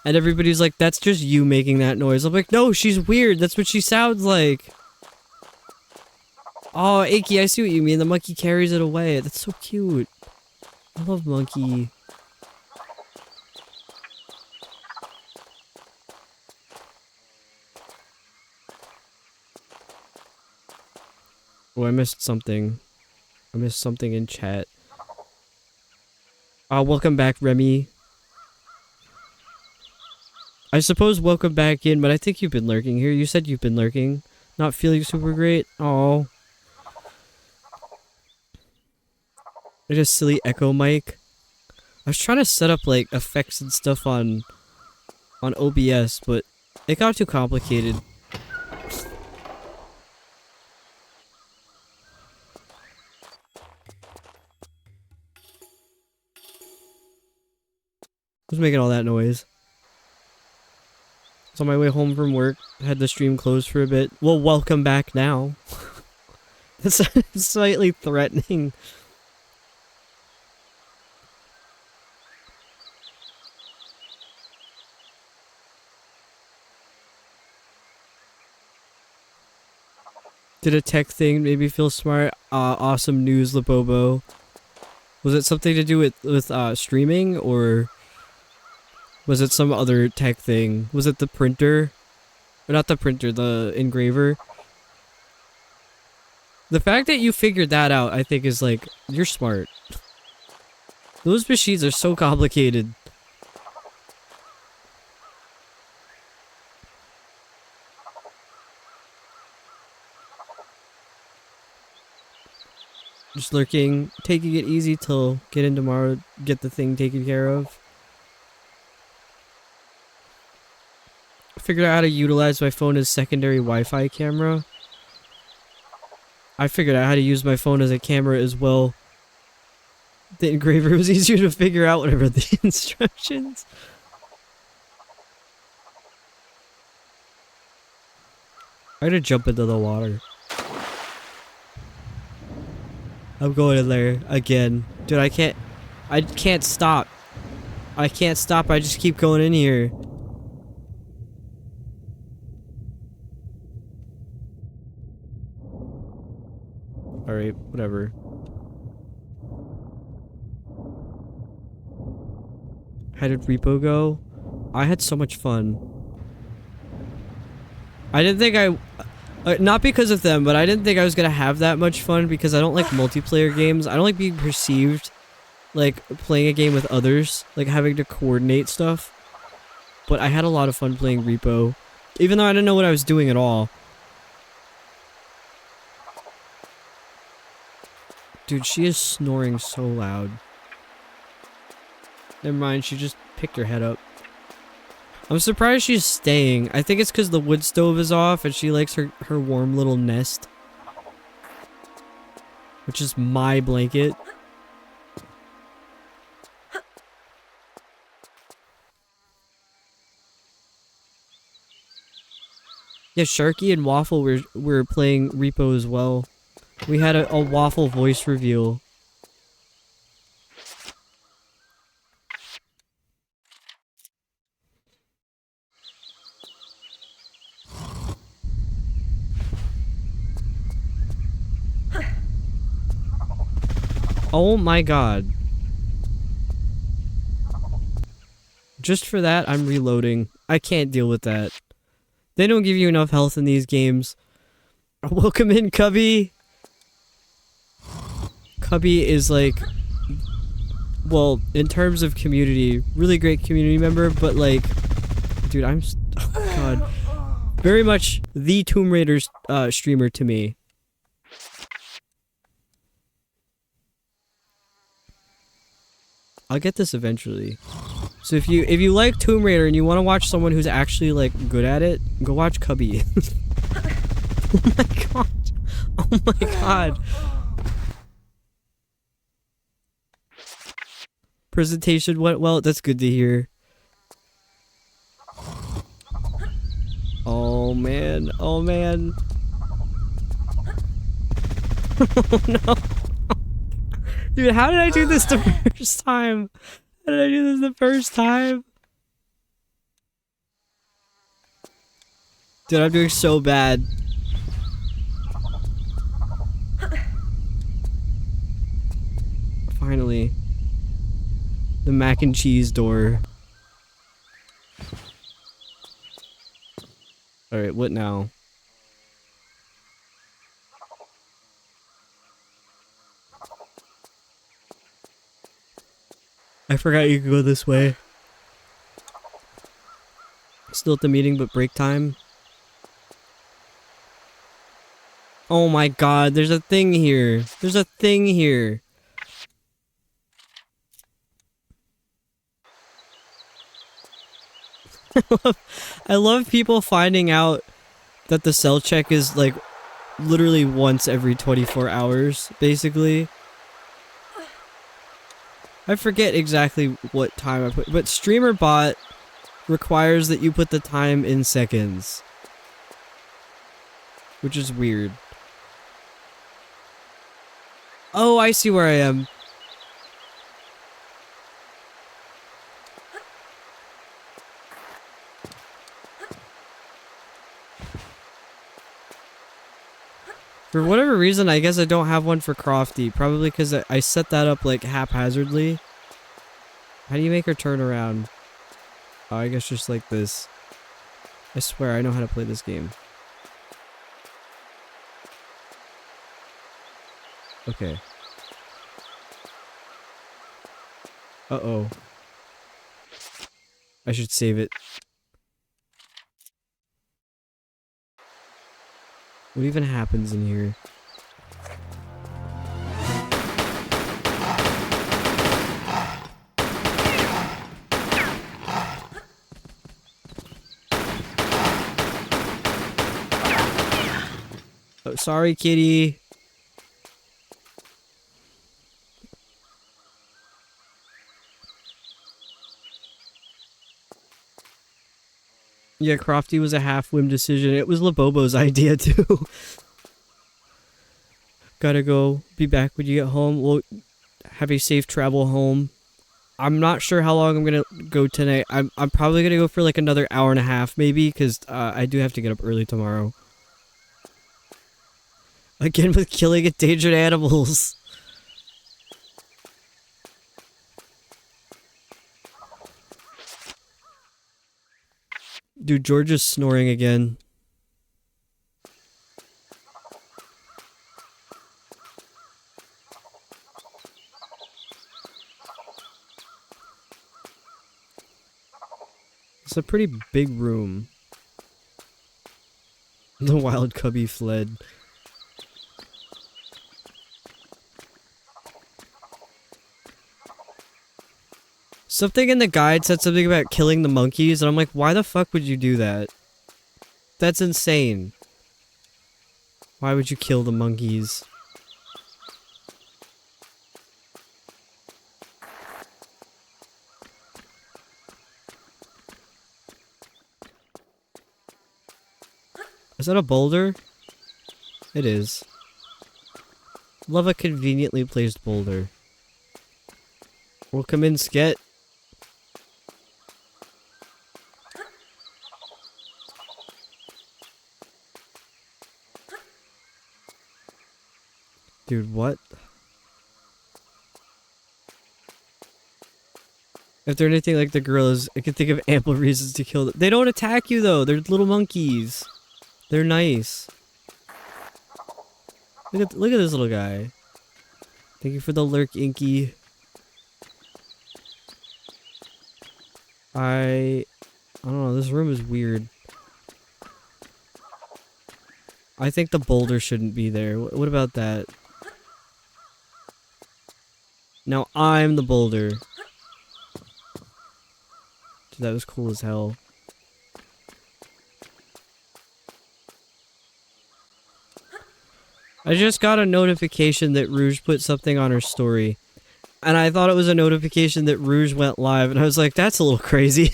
And everybody's like, that's just you making that noise. I'm like, no, she's weird. That's what she sounds like. Oh, Aki, I see what you mean. The monkey carries it away. That's so cute. I love Monkey. Oh, I missed something. I missed something in chat. Welcome back, Remy. I suppose welcome back in, but I think you've been lurking here. You said you've been lurking. Not feeling super great. Oh. I just silly echo mic. I was trying to set up like effects and stuff on OBS, but it got too complicated. Who's making all that noise? I was on my way home from work. Had the stream closed for a bit. Well, welcome back now. That's slightly threatening. Did a tech thing make me feel smart? Awesome news, Labobo. Was it something to do with streaming, or was it some other tech thing? Was it the printer? Or not the printer, the engraver? The fact that you figured that out, I think, is like, you're smart. Those machines are so complicated. Just lurking, taking it easy till get in tomorrow, get the thing taken care of. Figured out how to utilize my phone as secondary Wi-Fi camera. I figured out how to use my phone as a camera as well. The engraver was easier to figure out when I read the instructions. I had to jump into the water. I'm going in there again. Dude, I can't stop. I can't stop, I just keep going in here. Alright, whatever. How did Repo go? I had so much fun. I didn't think not because of them, but I didn't think I was gonna have that much fun because I don't like multiplayer games. I don't like being perceived like playing a game with others, like having to coordinate stuff. But I had a lot of fun playing Repo, even though I didn't know what I was doing at all. Dude, she is snoring so loud. Never mind, she just picked her head up. I'm surprised she's staying. I think it's because the wood stove is off and she likes her warm little nest. Which is my blanket. Yeah, Sharky and Waffle were playing Repo as well. We had a Waffle voice reveal. Oh my god. Just for that, I'm reloading. I can't deal with that. They don't give you enough health in these games. Welcome in, Cubby! Cubby is like... Well, in terms of community, really great community member, but like... Dude, oh god. Very much the Tomb Raider streamer to me. I'll get this eventually. So if you like Tomb Raider and you want to watch someone who's actually like good at it, go watch Cubby. Oh my god. Oh my god. Presentation went well. That's good to hear. Oh man. Oh man. Oh no. Dude, how did I do this the first time? How did I do this the first time? Dude, I'm doing so bad. Finally. The mac and cheese door. Alright, what now? I forgot you could go this way. Still at the meeting, but break time. Oh my god, there's a thing here. There's a thing here. I love people finding out that the cell check is like literally once every 24 hours, basically. I forget exactly what time I put, but StreamerBot requires that you put the time in seconds, which is weird. Oh, I see where I am. For whatever reason, I guess I don't have one for Crofty. Probably because I set that up like haphazardly. How do you make her turn around? Oh, I guess just like this. I swear I know how to play this game. Okay. Uh-oh. I should save it. What even happens in here? Oh, sorry, kitty. Yeah, Crofty was a half-whim decision. It was Labobo's idea, too. Gotta go. Be back when you get home. We'll have a safe travel home. I'm not sure how long I'm gonna go tonight. I'm probably gonna go for like another hour and a half, maybe, because I do have to get up early tomorrow. Again with killing endangered animals. Dude, George is snoring again. It's a pretty big room. The wild cubby fled. Something in the guide said something about killing the monkeys, and I'm like, why the fuck would you do that? That's insane. Why would you kill the monkeys? Is that a boulder? It is. Love a conveniently placed boulder. Welcome in, Sket. Dude, what? If they're anything like the gorillas, I can think of ample reasons to kill them. They don't attack you though. They're little monkeys. They're nice. Look at this little guy. Thank you for the lurk, Inky. I don't know. This room is weird. I think the boulder shouldn't be there. What about that? Now I'm the boulder. Dude, that was cool as hell. I just got a notification that Rouge put something on her story. And I thought it was a notification that Rouge went live, and I was like, that's a little crazy.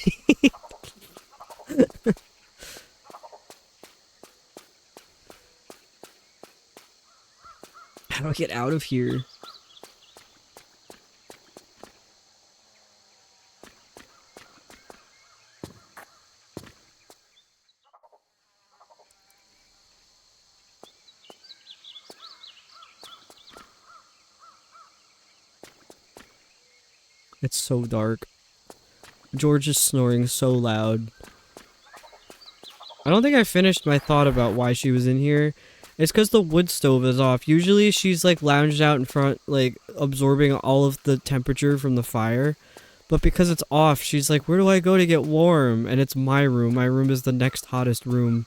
How do I get out of here? It's so dark. George is snoring so loud. I don't think I finished my thought about why she was in here. It's because the wood stove is off. Usually she's like lounged out in front, like absorbing all of the temperature from the fire. But because it's off, she's like, where do I go to get warm? And it's my room. My room is the next hottest room.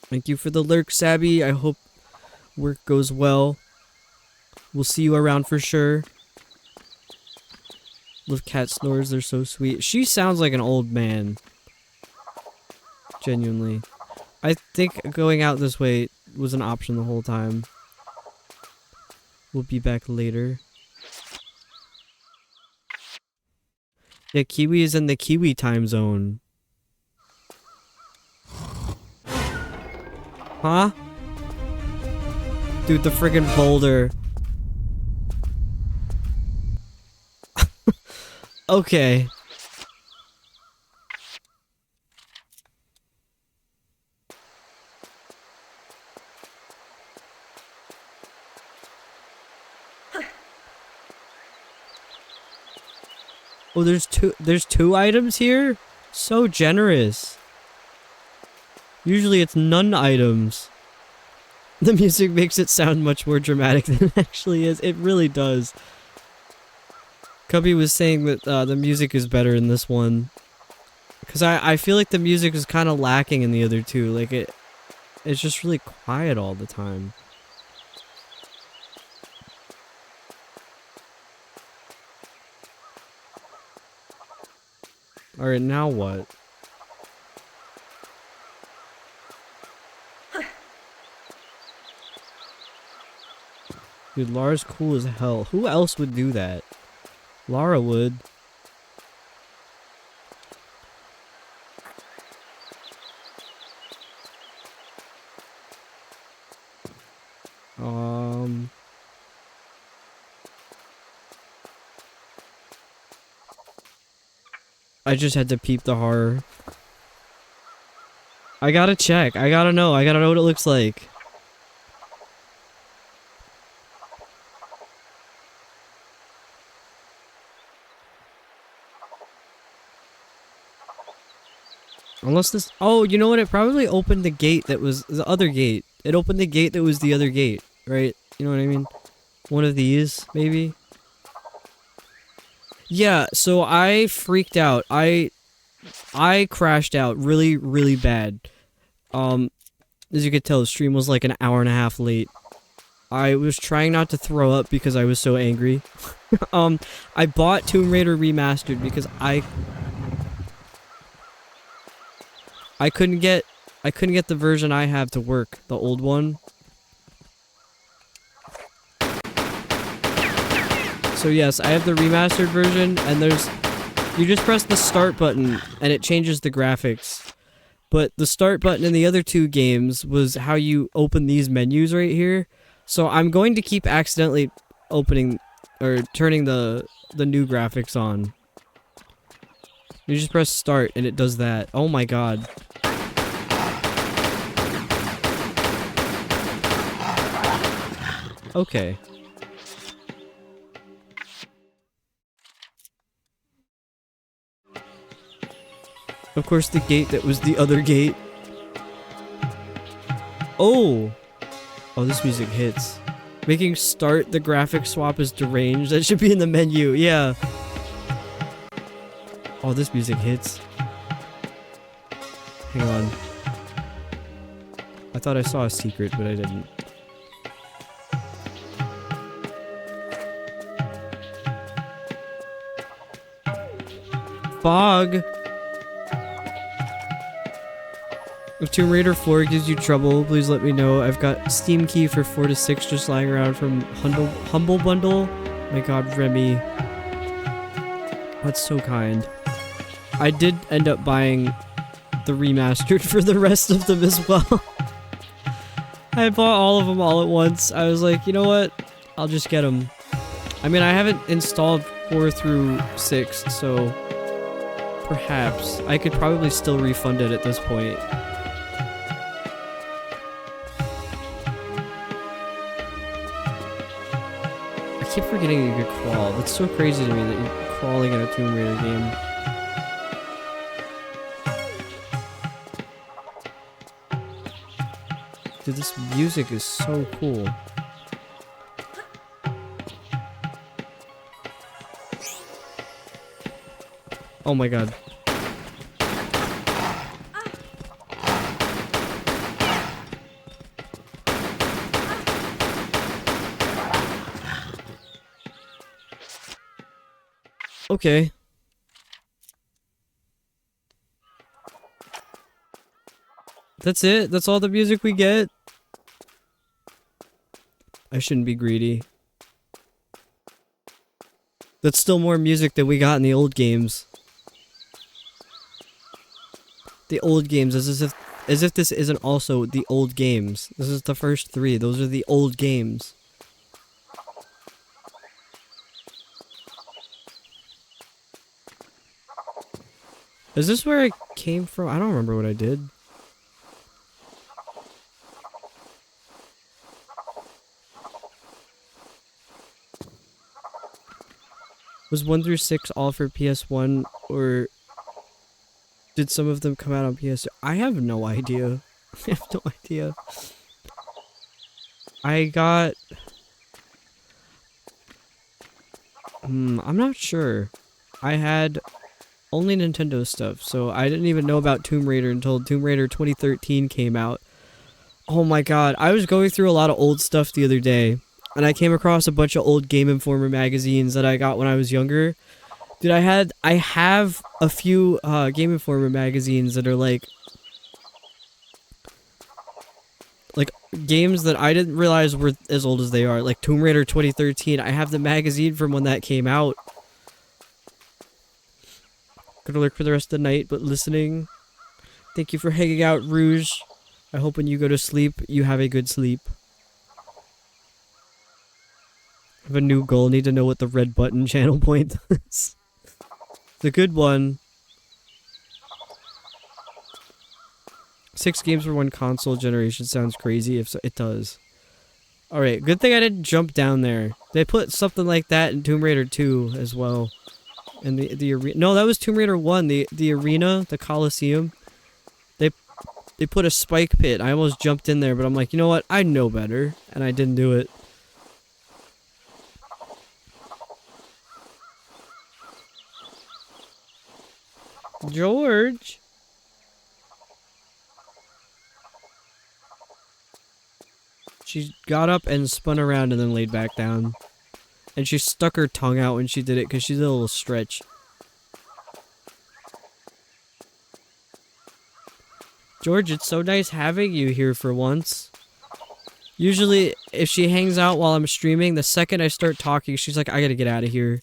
Thank you for the lurk, Sabby. I hope work goes well. We'll see you around for sure. Love cat snores, they're so sweet. She sounds like an old man. Genuinely. I think going out this way was an option the whole time. We'll be back later. Yeah, Kiwi is in the Kiwi time zone. Huh? Dude, the friggin' boulder. Okay. Oh, there's two items here? So generous. Usually it's none items. The music makes it sound much more dramatic than it actually is. It really does. Cubby was saying that the music is better in this one. Because I feel like the music is kind of lacking in the other two. Like, it's just really quiet all the time. Alright, now what? Dude, Lara's cool as hell. Who else would do that? Lara would. I just had to peep the horror. I gotta check. I gotta know. I gotta know what it looks like. Unless this... Oh, you know what? It probably opened the gate that was... The other gate. It opened the gate that was the other gate, right? You know what I mean? One of these, maybe? Yeah, so I freaked out. I crashed out really, really bad. As you could tell, the stream was like an hour and a half late. I was trying not to throw up because I was so angry. I bought Tomb Raider Remastered because I couldn't get the version I have to work, the old one. So yes, I have the remastered version, and you just press the start button and it changes the graphics. But the start button in the other two games was how you open these menus right here. So I'm going to keep accidentally opening or turning the new graphics on. You just press start and it does that. Oh my god. Okay. Of course, the gate that was the other gate. Oh! Oh, this music hits. Making start the graphic swap is deranged. That should be in the menu, yeah. Oh, this music hits. Hang on. I thought I saw a secret, but I didn't. Fog! If Tomb Raider 4 gives you trouble, please let me know. I've got Steam key for 4 to 6 just lying around from Humble Bundle. My god, Remy. That's so kind. I did end up buying the remastered for the rest of them as well. I bought all of them all at once. I was like, you know what? I'll just get them. I mean, I haven't installed 4 through 6, so perhaps I could probably still refund it at this point. I keep forgetting you could crawl. That's so crazy to me that you're crawling in a Tomb Raider game. Dude, this music is so cool. Oh my god. Okay. That's it? That's all the music we get? I shouldn't be greedy. That's still more music than we got in the old games. The old games, as if this isn't also the old games. This is the first 3. Those are the old games. Is this where I came from? I don't remember what I did. Was 1 through 6 all for PS1, or did some of them come out on PS2? I have no idea. I have no idea. I got... I'm not sure. I had only Nintendo stuff, so I didn't even know about Tomb Raider until Tomb Raider 2013 came out. Oh my god, I was going through a lot of old stuff the other day, and I came across a bunch of old Game Informer magazines that I got when I was younger. Dude, I have a few Game Informer magazines that are like games that I didn't realize were as old as they are, like Tomb Raider 2013. I have the magazine from when that came out. Gonna lurk for the rest of the night, but listening. Thank you for hanging out, Rouge. I hope when you go to sleep, you have a good sleep. I have a new goal. Need to know what the red button channel point is. The good one. 6 games for 1 console generation sounds crazy. If so, it does. Alright, good thing I didn't jump down there. They put something like that in Tomb Raider 2 as well. And the arena. No, that was Tomb Raider 1. The arena, the Coliseum. They put a spike pit. I almost jumped in there, but I'm like, you know what? I know better. And I didn't do it. George. She got up and spun around and then laid back down. And she stuck her tongue out when she did it because she's a little stretch. George, it's so nice having you here for once. Usually, if she hangs out while I'm streaming, the second I start talking, she's like, I gotta get out of here.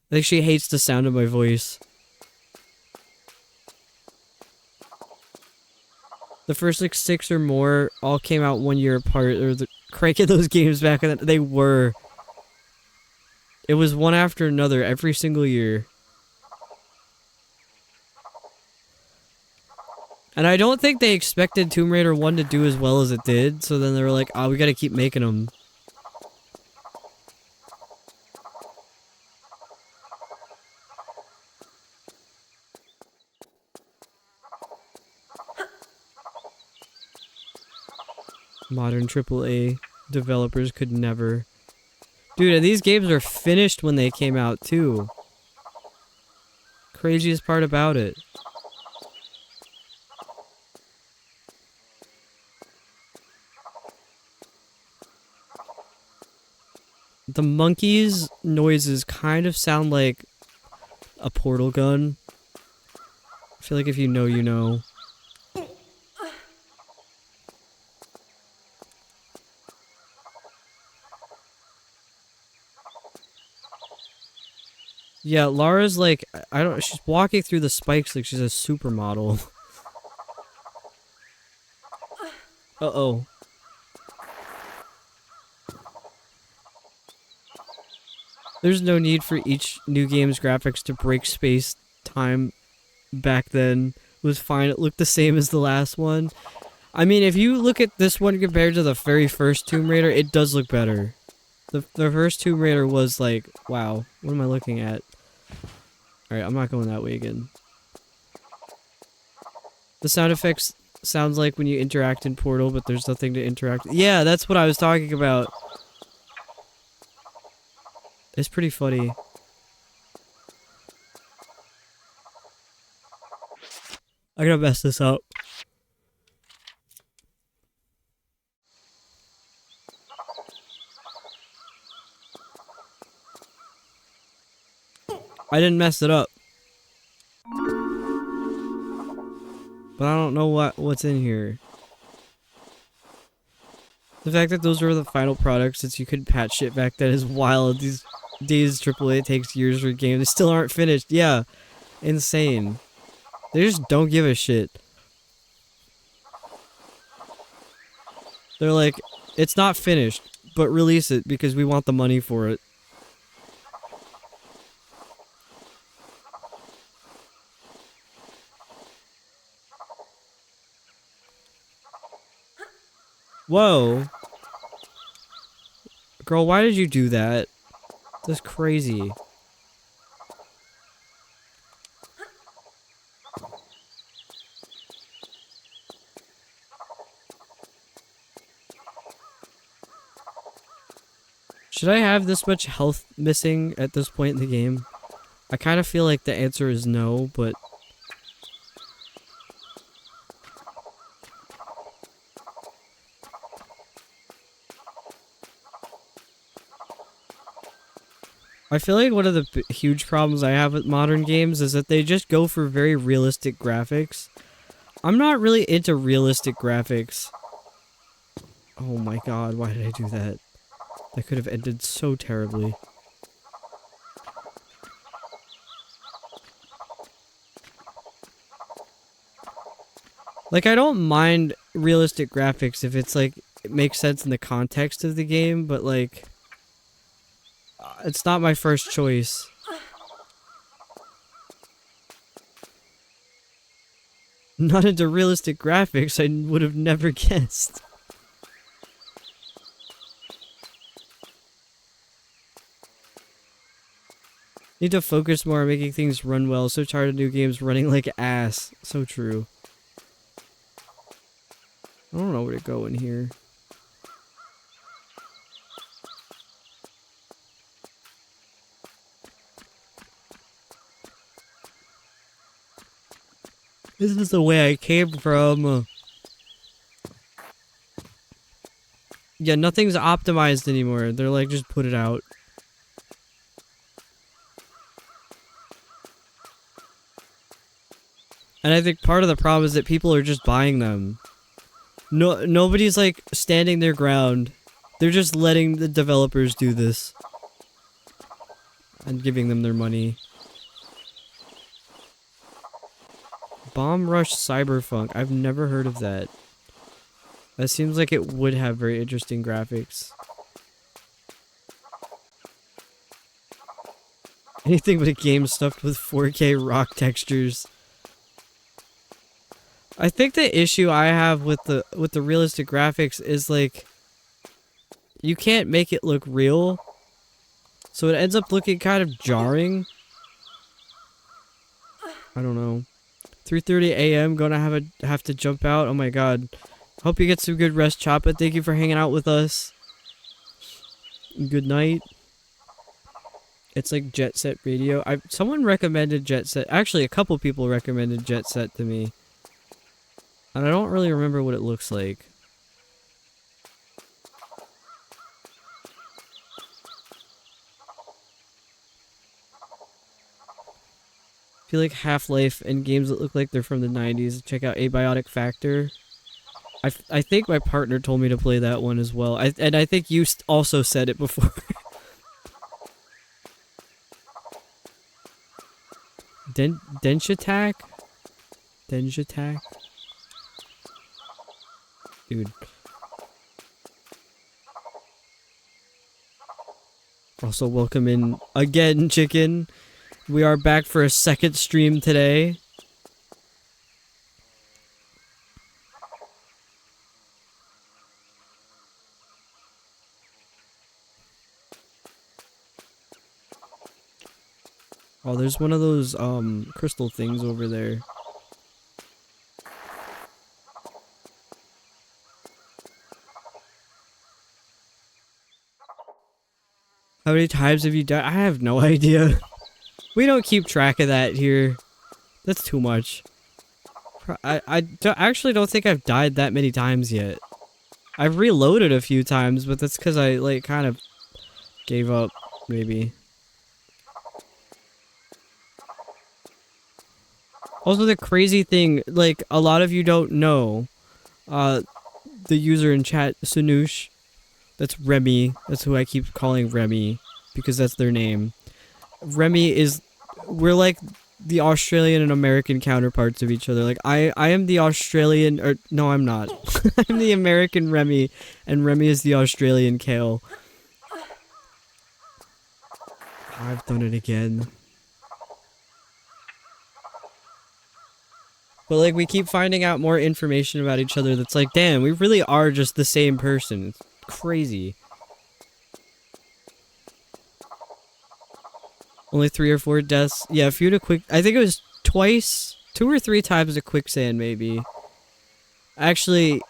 I think she hates the sound of my voice. The first like 6 or more all came out 1 year apart. Or the cranking those games back then. They were. It was one after another every single year. And I don't think they expected Tomb Raider 1 to do as well as it did, so then they were like, oh, we gotta keep making them. Modern AAA developers could never. Dude, and these games are finished when they came out, too. Craziest part about it. The monkeys' noises kind of sound like a portal gun. I feel like if you know, you know. Yeah, Lara's like, I don't, she's walking through the spikes like she's a supermodel. Uh-oh. There's no need for each new game's graphics to break space-time back then. It was fine, it looked the same as the last one. I mean, if you look at this one compared to the very first Tomb Raider, it does look better. The first Tomb Raider was like, wow, what am I looking at? Alright, I'm not going that way again. The sound effects sounds like when you interact in Portal, but there's nothing to interact. Yeah, that's what I was talking about. It's pretty funny. I gotta mess this up. I didn't mess it up. But I don't know what's in here. The fact that those were the final products since you couldn't patch shit back then is wild. These days AAA takes years for a game. They still aren't finished. Yeah. Insane. They just don't give a shit. They're like, it's not finished, but release it because we want the money for it. Whoa. Girl, why did you do that? That's crazy. Should I have this much health missing at this point in the game? I kind of feel like the answer is no, but... I feel like one of the huge problems I have with modern games is that they just go for very realistic graphics. I'm not really into realistic graphics. Oh my god, why did I do that? That could have ended so terribly. Like, I don't mind realistic graphics if it's like, it makes sense in the context of the game, but like... it's not my first choice. Not into realistic graphics, I would have never guessed. Need to focus more on making things run well. So tired of new games running like ass. So true. I don't know where to go in here. This is the way I came from. Yeah, nothing's optimized anymore. They're like, just put it out. And I think part of the problem is that people are just buying them. Nobody's like standing their ground. They're just letting the developers do this. And giving them their money. Bomb Rush Cyberpunk. I've never heard of that. That seems like it would have very interesting graphics. Anything but a game stuffed with 4K rock textures. I think the issue I have with the realistic graphics is like you can't make it look real. So it ends up looking kind of jarring. I don't know. 3:30 a.m. gonna have to jump out. Oh my god. Hope you get some good rest, Choppa. Thank you for hanging out with us. Good night. It's like Jet Set Radio. Someone recommended Jet Set. Actually, a couple people recommended Jet Set to me. And I don't really remember what it looks like. I feel like Half-Life and games that look like they're from the 90s. Check out Abiotic Factor. I think my partner told me to play that one as well. And I think you also said it before. Denshatak? Denshatak? Dude. Also, welcome in again, Chicken. We are back for a second stream today. Oh, there's one of those, crystal things over there. How many times have you died? I have no idea. We don't keep track of that here. That's too much. Actually don't think I've died that many times yet. I've reloaded a few times, but that's because I, like, kind of gave up, maybe. Also, the crazy thing, like, a lot of you don't know, the user in chat, Sanoosh, that's Remy, that's who I keep calling Remy, because that's their name. Remy is, we're like the Australian and American counterparts of each other. Like, I am the Australian, or, no, I'm not. I'm the American Remy, and Remy is the Australian Kale. I've done it again. But, like, we keep finding out more information about each other that's like, damn, we really are just the same person. It's crazy. Only 3 or 4 deaths. Yeah, a few to quick... I think it was twice, 2 or 3 times to quicksand, maybe. Actually,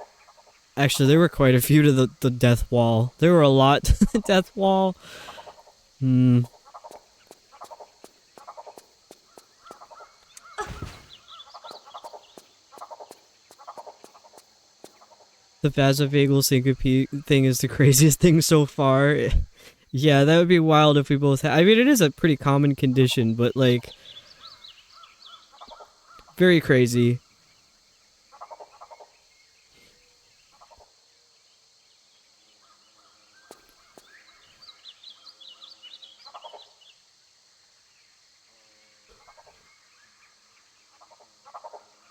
there were quite a few to the death wall. There were a lot to the death wall. The vasovagal syncope thing is the craziest thing so far. Yeah, that would be wild if we both had... I mean, it is a pretty common condition, but, like... very crazy.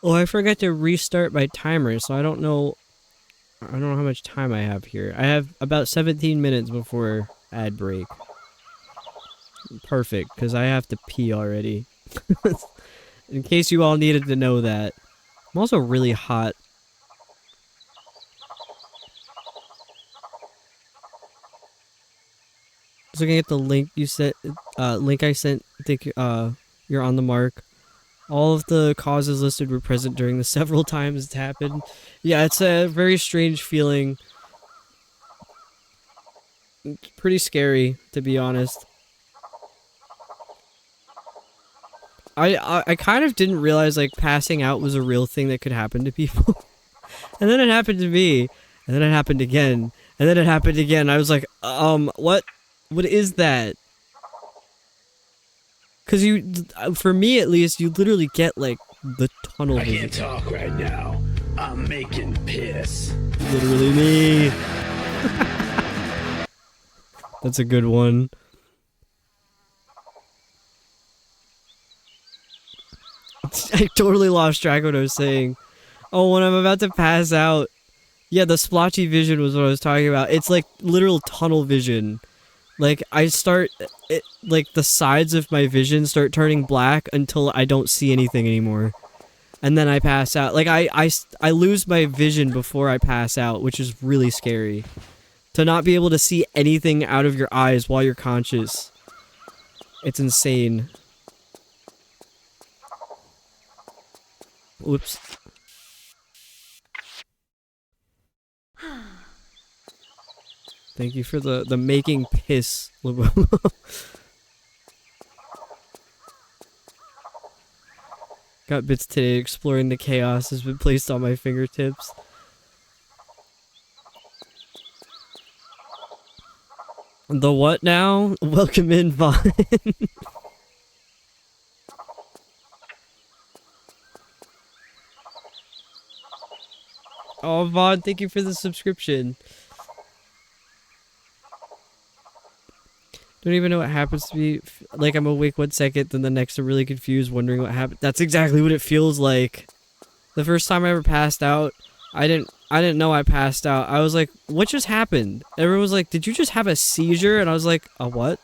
Oh, I forgot to restart my timer, so I don't know how much time I have here. I have about 17 minutes before ad break. Perfect, because I have to pee already. In case you all needed to know that. I'm also really hot. I was looking at the link you sent, link I sent. I think you're on the mark. All of the causes listed were present during the several times it's happened. Yeah, it's a very strange feeling. It's pretty scary, to be honest. I kind of didn't realize, like, passing out was a real thing that could happen to people. And then it happened to me. And then it happened again. And then it happened again. I was like, what? What is that? Because for me at least, you literally get, like, the tunnel vision. I can't talk right now. I'm making piss. Literally me. That's a good one. I totally lost track of what I was saying. Oh, when I'm about to pass out. Yeah, the splotchy vision was what I was talking about. It's like literal tunnel vision. Like, like the sides of my vision start turning black until I don't see anything anymore. And then I pass out. Like, I lose my vision before I pass out, which is really scary. To not be able to see anything out of your eyes while you're conscious. It's insane. Whoops. Thank you for the making piss. Got bits today. Exploring the chaos has been placed on my fingertips. The what now? Welcome in, Vaughn. Oh, Vaughn, thank you for the subscription. Don't even know what happens to me. Like, I'm awake 1 second, then the next I'm really confused, wondering what happened. That's exactly what it feels like. The first time I ever passed out, I didn't know I passed out. I was like, what just happened? Everyone was like, did you just have a seizure? And I was like, a what?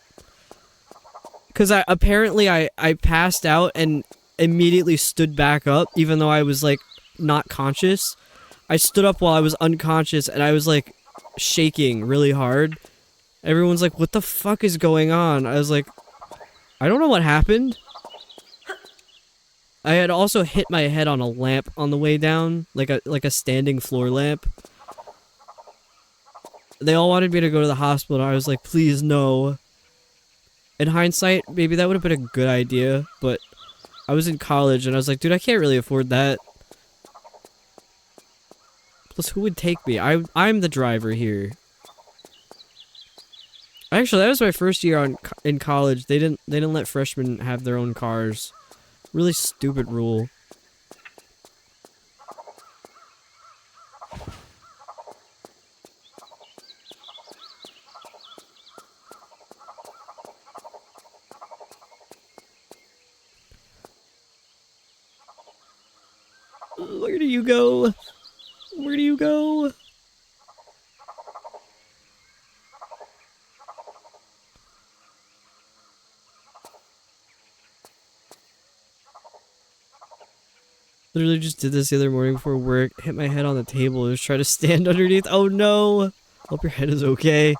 Because apparently I passed out and immediately stood back up, even though I was, like, not conscious. I stood up while I was unconscious, and I was, like, shaking really hard. Everyone's like, what the fuck is going on? I was like, I don't know what happened. I had also hit my head on a lamp on the way down, like a standing floor lamp. They all wanted me to go to the hospital, and I was like, please no. In hindsight, maybe that would have been a good idea, but I was in college, and I was like, dude, I can't really afford that. Plus, who would take me? I'm the driver here. Actually, that was my first year in college. They didn't let freshmen have their own cars. Really stupid rule. Where do you go? Where do you go? Literally just did this the other morning before work. Hit my head on the table and just try to stand underneath. Oh no! Hope your head is okay.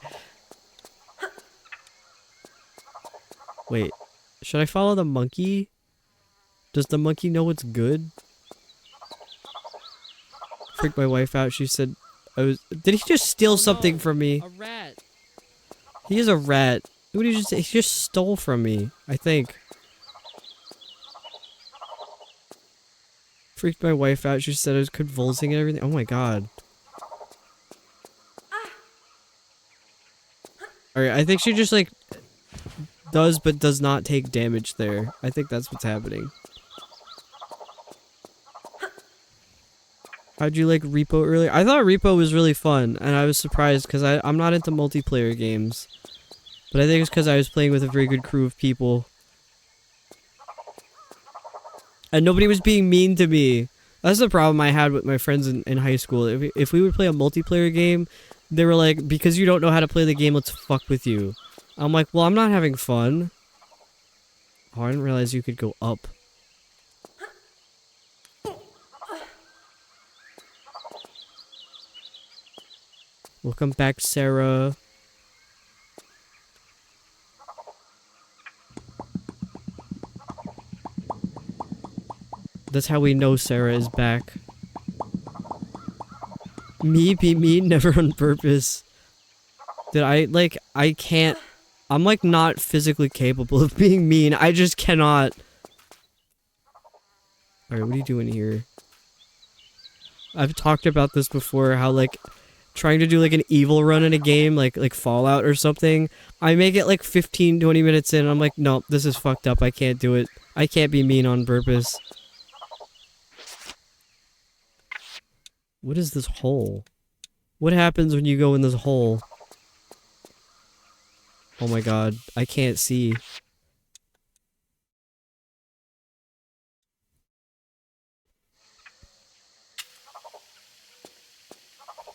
Wait. Should I follow the monkey? Does the monkey know what's good? Freaked my wife out. She said did he just steal something from me? A rat. He is a rat. What did he just say? He just stole from me, I think. Freaked my wife out. She said I was convulsing and everything. Oh my god. Alright, I think she just like does but does not take damage there. I think that's what's happening. How'd you like Repo earlier? I thought Repo was really fun, and I was surprised because I'm not into multiplayer games. But I think it's because I was playing with a very good crew of people. And nobody was being mean to me. That's the problem I had with my friends in high school. If we would play a multiplayer game, they were like, because you don't know how to play the game, let's fuck with you. I'm like, well, I'm not having fun. Oh, I didn't realize you could go up. Welcome back, Sarah. That's how we know Sarah is back. Me be mean, never on purpose. Did I can't. I'm like not physically capable of being mean. I just cannot. Alright, what are you doing here? I've talked about this before, how like trying to do like an evil run in a game, like Fallout or something. I make it like 15-20 minutes in and I'm like, no, this is fucked up. I can't do it. I can't be mean on purpose. What is this hole? What happens when you go in this hole? Oh my god, I can't see.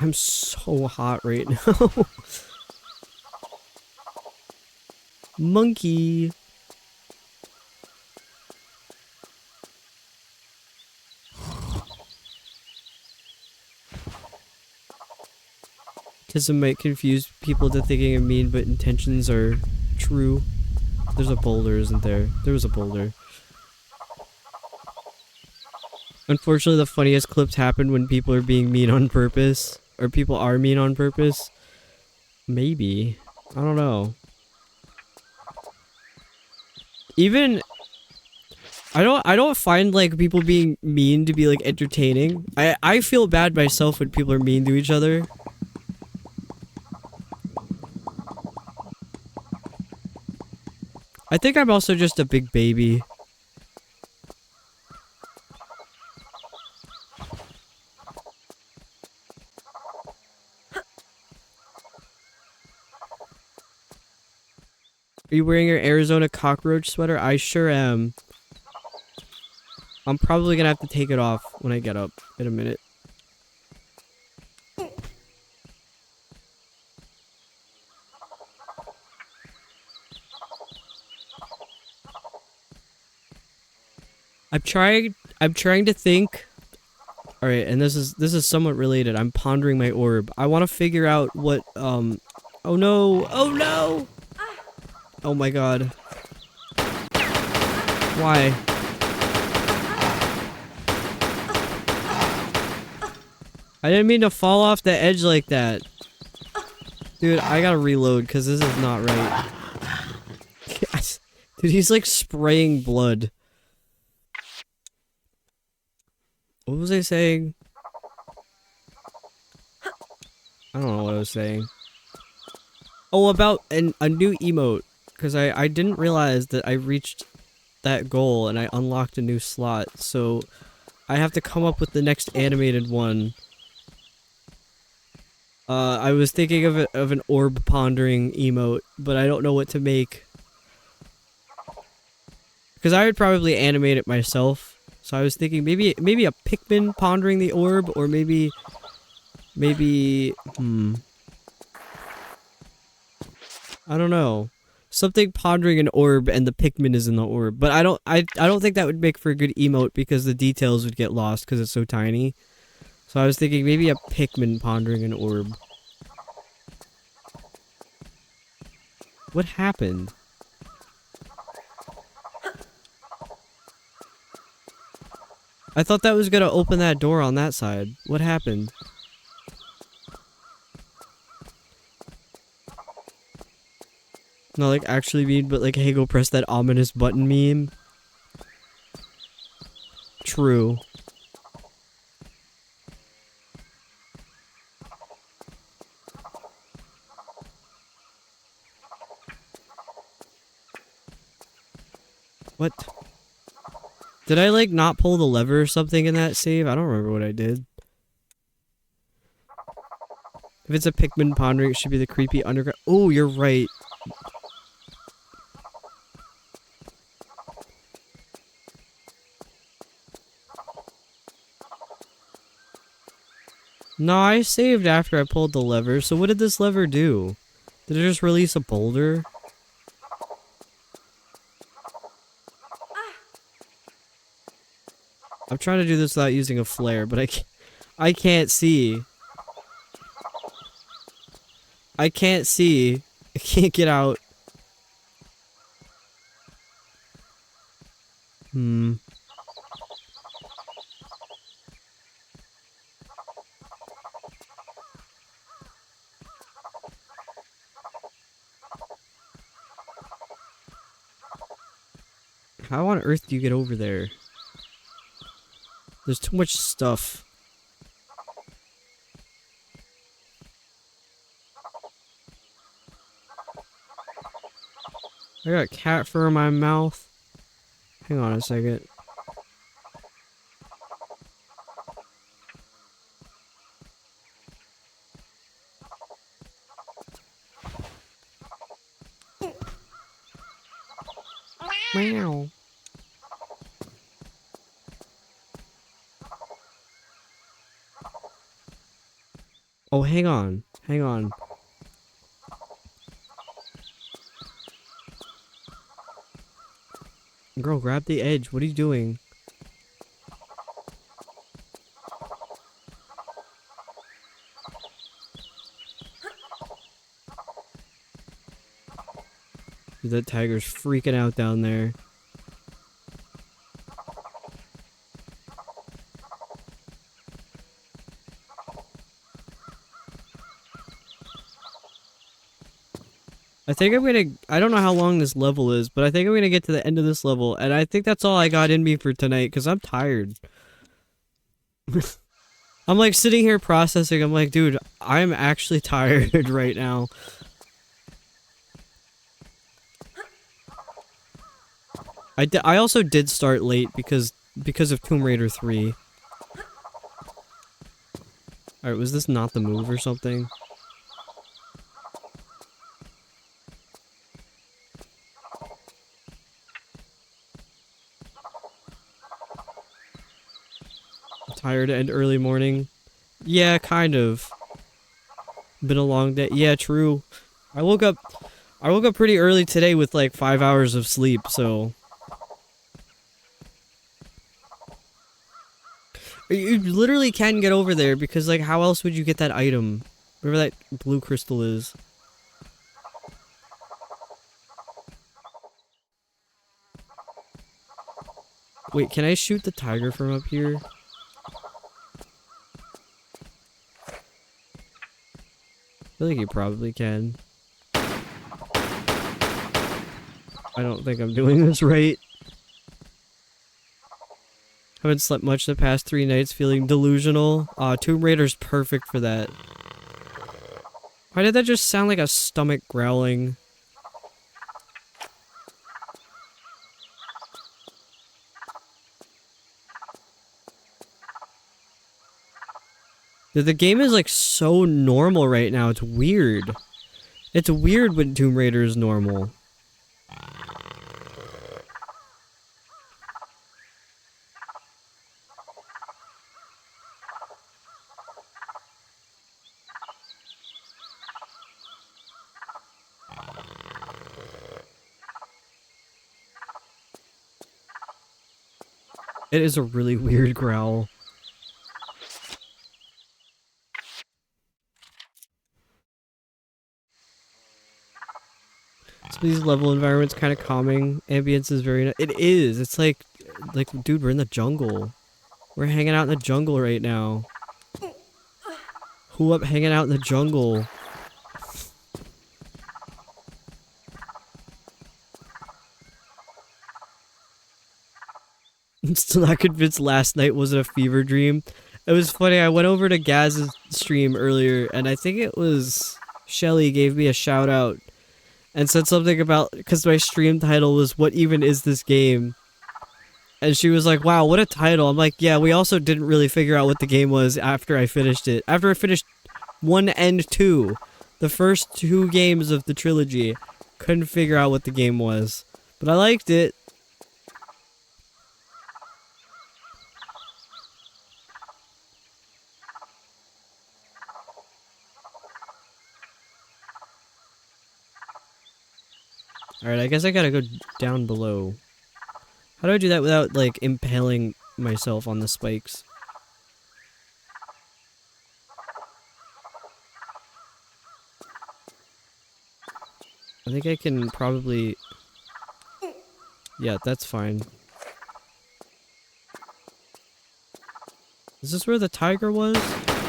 I'm so hot right now. Monkey. Autism might confuse people to thinking I'm mean, but intentions are true. There's a boulder, isn't there? There was a boulder. Unfortunately, the funniest clips happen when people are being mean on purpose. Or people are mean on purpose. Maybe. I don't know. Even... I don't find, like, people being mean to be, like, entertaining. I feel bad myself when people are mean to each other. I think I'm also just a big baby. Are you wearing your Arizona cockroach sweater? I sure am. I'm probably gonna have to take it off when I get up in a minute. I'm trying to think. Alright, and this is somewhat related. I'm pondering my orb. I want to figure out what, oh no! Oh no! Oh my god. Why? I didn't mean to fall off the edge like that. Dude, I gotta reload because this is not right. Dude, he's like spraying blood. What was I saying? I don't know what I was saying. Oh, about a new emote. Because I didn't realize that I reached that goal and I unlocked a new slot. So I have to come up with the next animated one. I was thinking of an orb pondering emote, but I don't know what to make. Because I would probably animate it myself. So I was thinking maybe a Pikmin pondering the orb, or maybe I don't know. Something pondering an orb and the Pikmin is in the orb. But I don't think that would make for a good emote because the details would get lost because it's so tiny. So I was thinking maybe a Pikmin pondering an orb. What happened? I thought that was gonna open that door on that side. What happened? Not like actually mean, but like, hey, go press that ominous button meme. True. What? Did I like not pull the lever or something in that save? I don't remember what I did. If it's a Pikmin pondering, it should be the creepy underground. Oh, you're right. No, I saved after I pulled the lever. So what did this lever do? Did it just release a boulder? I'm trying to do this without using a flare, but I can't see. I can't see. I can't get out. How on earth do you get over there? There's too much stuff. I got cat fur in my mouth. Hang on a second. Meow. Oh, hang on. Hang on. Girl, grab the edge. What are you doing? Dude, that tiger's freaking out down there. I think I'm gonna, I don't know how long this level is, but I think I'm gonna get to the end of this level, and I think that's all I got in me for tonight, because I'm tired. I'm like sitting here processing, I'm like, dude, I'm actually tired right now. I also did start late because of Tomb Raider 3. Alright, was this not the move or something? Tired and early morning. Yeah, kind of. Been a long day. Yeah, true. I woke up pretty early today with like 5 hours of sleep, so you literally can get over there because like how else would you get that item? Whatever that blue crystal is. Wait, can I shoot the tiger from up here? I feel like you probably can. I don't think I'm doing this right. Haven't slept much the past 3 nights, feeling delusional. Tomb Raider's perfect for that. Why did that just sound like a stomach growling? The game is like so normal right now, it's weird. It's weird when Tomb Raider is normal. It is a really weird growl. These level environments kind of calming. Ambience is very. It is. It's like, dude, we're in the jungle. We're hanging out in the jungle right now. Who up hanging out in the jungle? I'm still not convinced last night wasn't a fever dream. It was funny. I went over to Gaz's stream earlier, and I think it was Shelly gave me a shout out. And said something about, because my stream title was, "What even is this game?" And she was like, "Wow, what a title." I'm like, yeah, we also didn't really figure out what the game was after I finished it. After I finished 1 and 2, the first 2 games of the trilogy, couldn't figure out what the game was. But I liked it. Alright, I guess I gotta go down below. How do I do that without, like, impaling myself on the spikes? I think I can probably... Yeah, that's fine. Is this where the tiger was?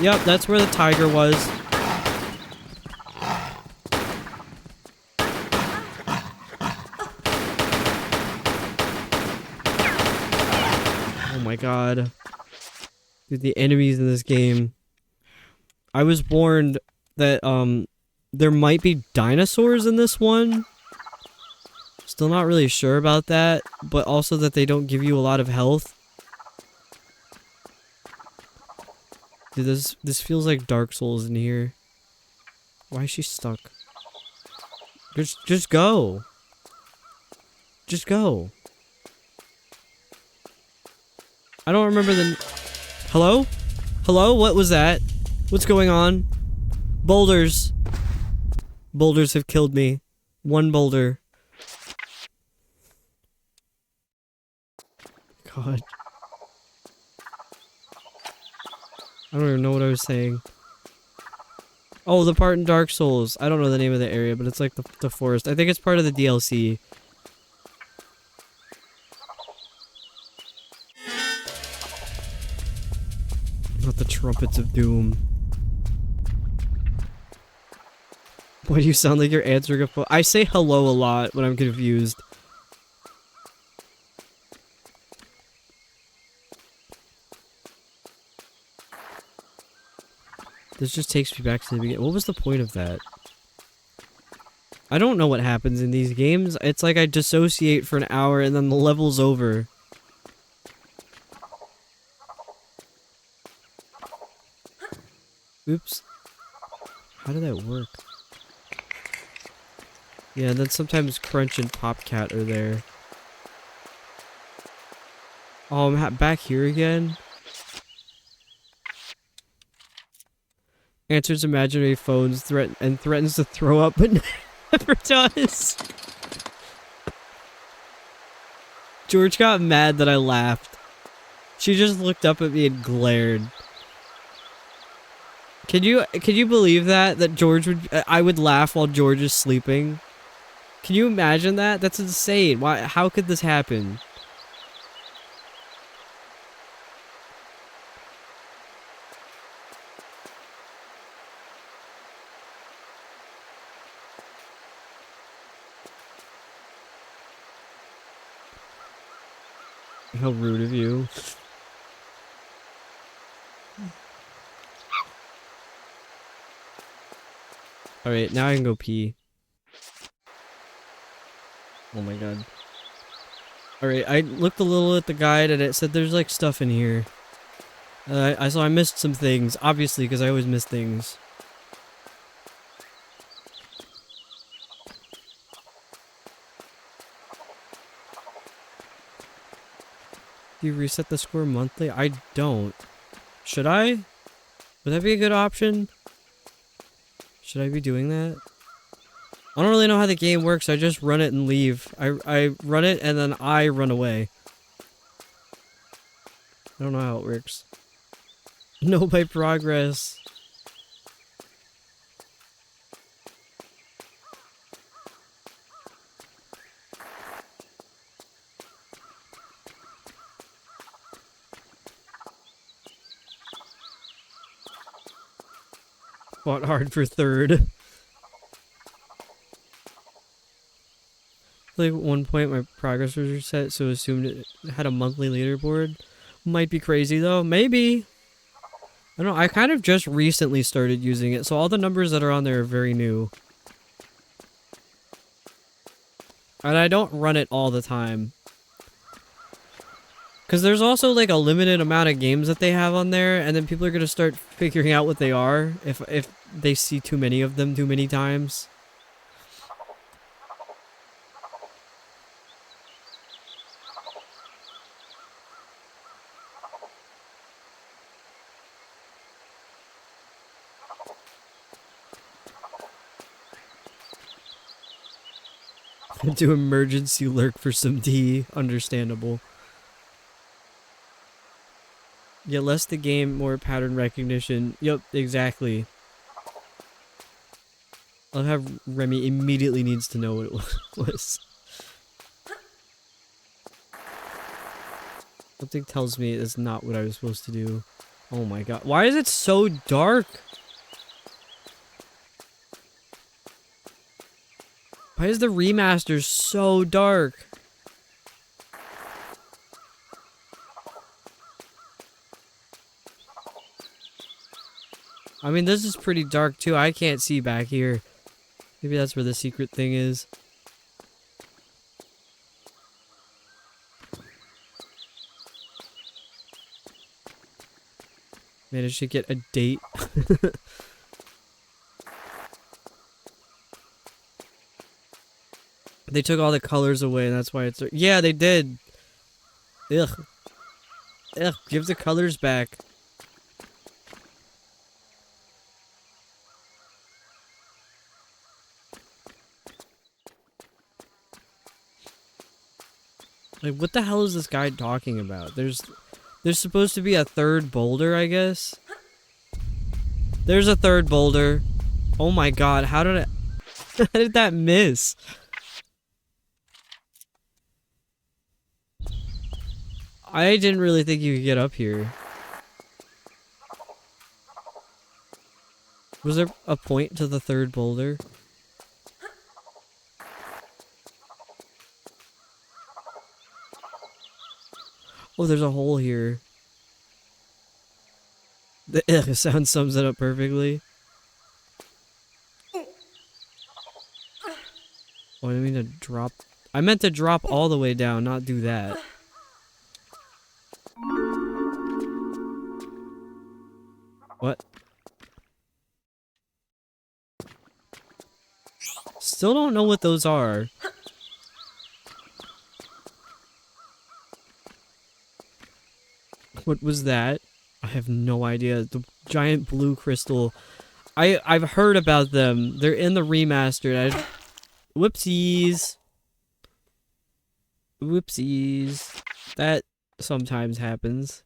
Yep, that's where the tiger was. Oh my god. Dude, the enemies in this game. I was warned that, there might be dinosaurs in this one. Still not really sure about that, but also that they don't give you a lot of health. Dude, this feels like Dark Souls in here. Why is she stuck? Just go. Just go. I don't remember the... Hello? Hello? What was that? What's going on? Boulders. Boulders have killed me. One boulder. God. I don't even know what I was saying. Oh, the part in Dark Souls. I don't know the name of the area, but it's like the forest. I think it's part of the DLC. Not the trumpets of doom. Why do you sound like you're answering a phone? I say hello a lot when I'm confused. This just takes me back to the beginning. What was the point of that? I don't know what happens in these games. It's like I dissociate for an hour and then the level's over. Oops. How did that work? Yeah, and then sometimes Crunch and Popcat are there. Oh, I'm back here again? Answers imaginary phones and threatens to throw up, but never does. George got mad that I laughed. She just looked up at me and glared. Can you believe that George I would laugh while George is sleeping? Can you imagine that? That's insane. Why? How could this happen? How rude of you. Alright, now I can go pee. Oh my god. Alright, I looked a little at the guide and it said there's like stuff in here. So I missed some things, obviously, because I always miss things. Do you reset the score monthly? I don't. Should I? Would that be a good option? Should I be doing that? I don't really know how the game works. I just run it and leave. I run it and then I run away. I don't know how it works. No by progress. Fought hard for third. Like at one point my progress was reset, so assumed it had a monthly leaderboard. Might be crazy though. Maybe. I don't know. I kind of just recently started using it, so all the numbers that are on there are very new. And I don't run it all the time. Because there's also like a limited amount of games that they have on there, and then people are going to start figuring out what they are if they see too many of them too many times. Do emergency lurk for some D. Understandable. Yeah, less the game, more pattern recognition. Yep, exactly. I'll have Remy immediately needs to know what it was. Something tells me it's not what I was supposed to do. Oh my god. Why is it so dark? Why is the remaster so dark? I mean, this is pretty dark too. I can't see back here. Maybe that's where the secret thing is. Managed to get a date. They took all the colors away, and that's why it's... Yeah, they did. Ugh. Ugh, give the colors back. Like, what the hell is this guy talking about? There's supposed to be a third boulder, I guess. There's a third boulder. Oh my god, how did how did that miss? I didn't really think you could get up here. Was there a point to the third boulder? Oh, there's a hole here. The ugh sound sums it up perfectly. Oh, I didn't mean to drop. I meant to drop all the way down, not do that. What? Still don't know what those are. What was that? I have no idea. The giant blue crystal. I've heard about them. They're in the remastered. Whoopsies. Whoopsies. That sometimes happens.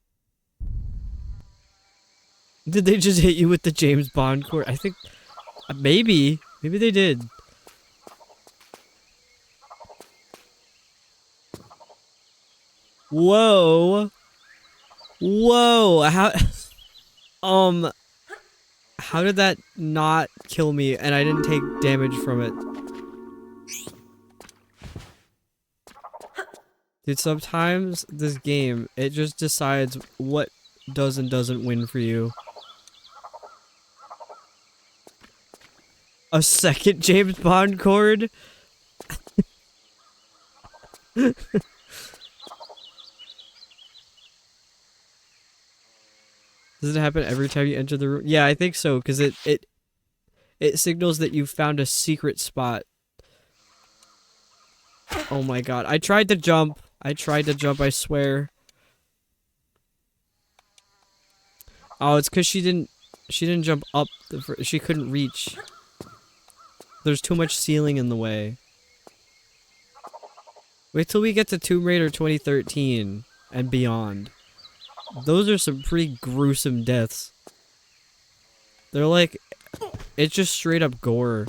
Did they just hit you with the James Bond cord? I think maybe they did. Whoa. Whoa. How did that not kill me and I didn't take damage from it? Dude, sometimes this game, it just decides what does and doesn't win for you. A second James Bond cord? Does it happen every time you enter the room? Yeah, I think so, because it signals that you found a secret spot. Oh my god. I tried to jump, I swear. Oh, it's because she didn't jump up, she couldn't reach. There's too much ceiling in the way. Wait till we get to Tomb Raider 2013 and beyond. Those are some pretty gruesome deaths. They're like, it's just straight up gore.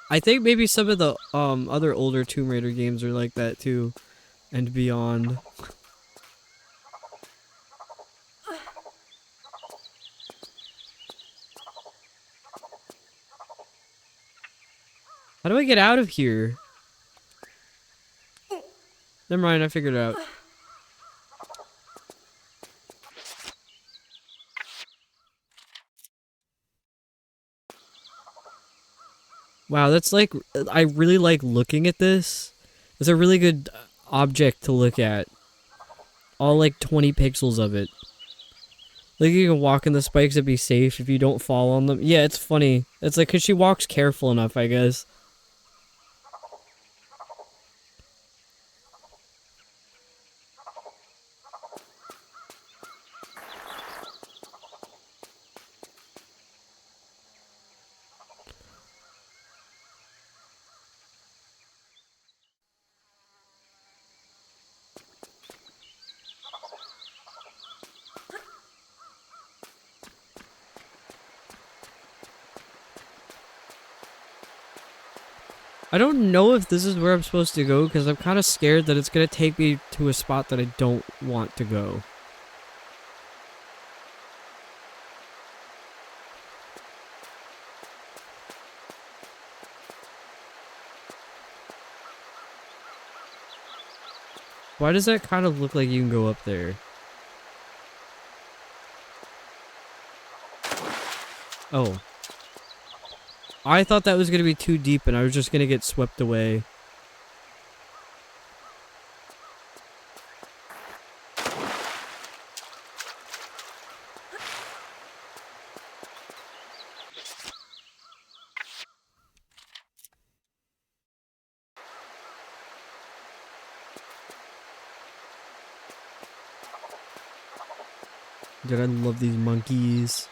I think maybe some of the other older Tomb Raider games are like that too, and beyond. How do I get out of here? Never mind, I figured it out. Wow, that's like, I really like looking at this. It's a really good object to look at. All like 20 pixels of it. Like you can walk in the spikes and be safe if you don't fall on them. Yeah, it's funny. It's like, cause she walks careful enough, I guess. I don't know if this is where I'm supposed to go because I'm kind of scared that it's going to take me to a spot that I don't want to go. Why does that kind of look like you can go up there? Oh. I thought that was going to be too deep and I was just going to get swept away. Dude, I love these monkeys.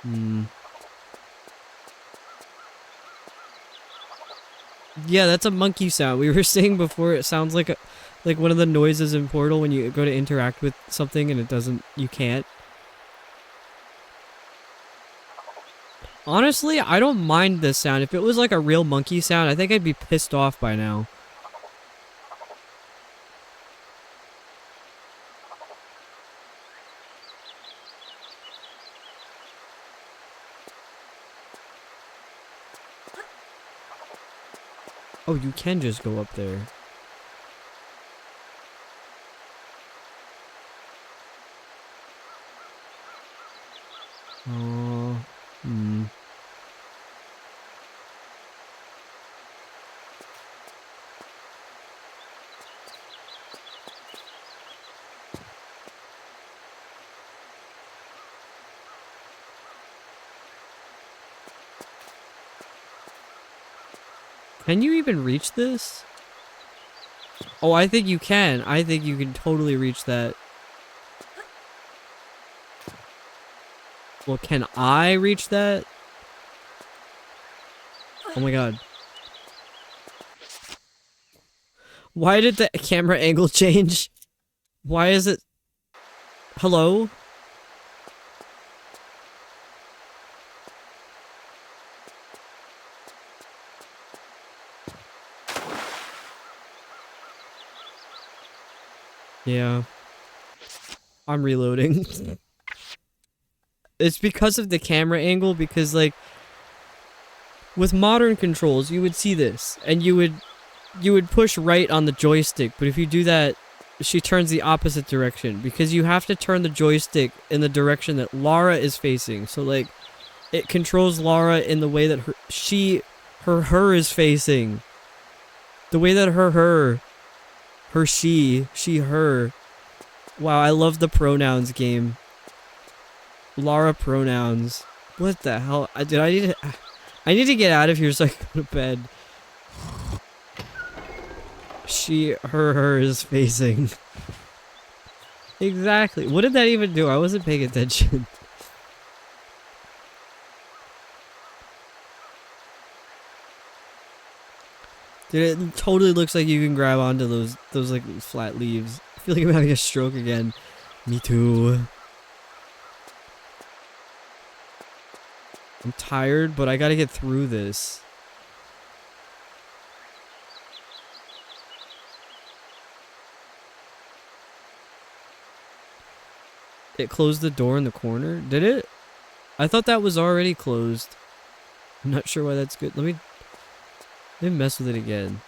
Hmm. Yeah, that's a monkey sound. We were saying before it sounds like like one of the noises in Portal when you go to interact with something and it doesn't, you can't. Honestly, I don't mind this sound. If it was like a real monkey sound, I think I'd be pissed off by now. Oh, you can just go up there. Oh, hmm. Can you even reach this? Oh, I think you can. I think you can totally reach that. Well, can I reach that? Oh my god. Why did the camera angle change? Why is it... Hello? Yeah. I'm reloading. It's because of the camera angle, because like with modern controls you would see this and you would push right on the joystick, but if you do that she turns the opposite direction because you have to turn the joystick in the direction that Lara is facing. So like it controls Lara in the way that her is facing. The way that her she, her. Wow, I love the pronouns game. Lara pronouns. What the hell? I need to get out of here so I can go to bed. She, her is facing. Exactly. What did that even do? I wasn't paying attention. Dude, it totally looks like you can grab onto those like flat leaves. I feel like I'm having a stroke again. Me too. I'm tired, but I gotta get through this. It closed the door in the corner? Did it? I thought that was already closed. I'm not sure why that's good. Let me mess with it again.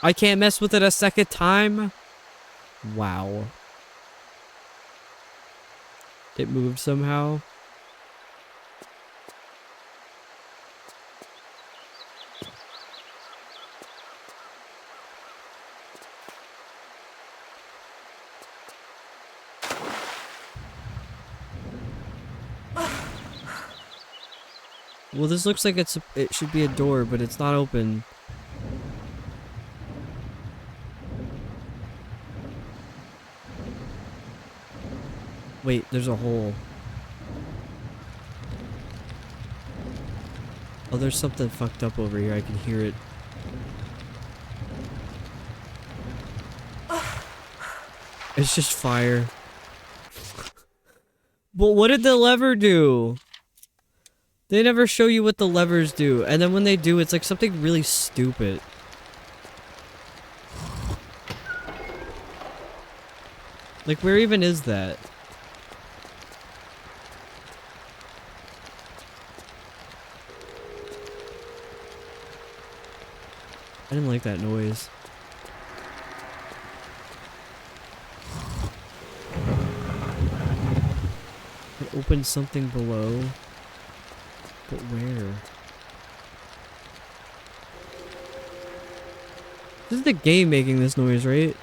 I can't mess with it a second time? Wow. It moved somehow. Well, this looks like it should be a door, but it's not open. Wait, there's a hole. Oh, there's something fucked up over here. I can hear it. It's just fire. But what did the lever do? They never show you what the levers do, and then when they do, it's like something really stupid. Like, where even is that? I didn't like that noise. It opened something below. But where? This is the game making this noise, right?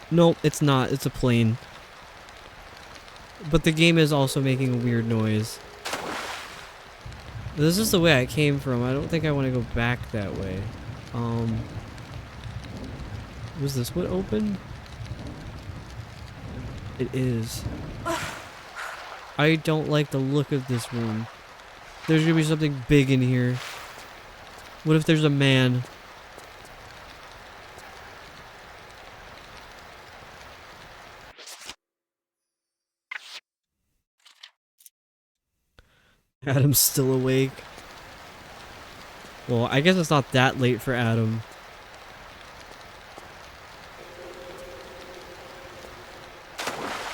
Nope, it's not. It's a plane. But the game is also making a weird noise. This is the way I came from. I don't think I want to go back that way. Was this what opened? It is. I don't like the look of this room. There's gonna be something big in here. What if there's a man? Adam's still awake. Well, I guess it's not that late for Adam.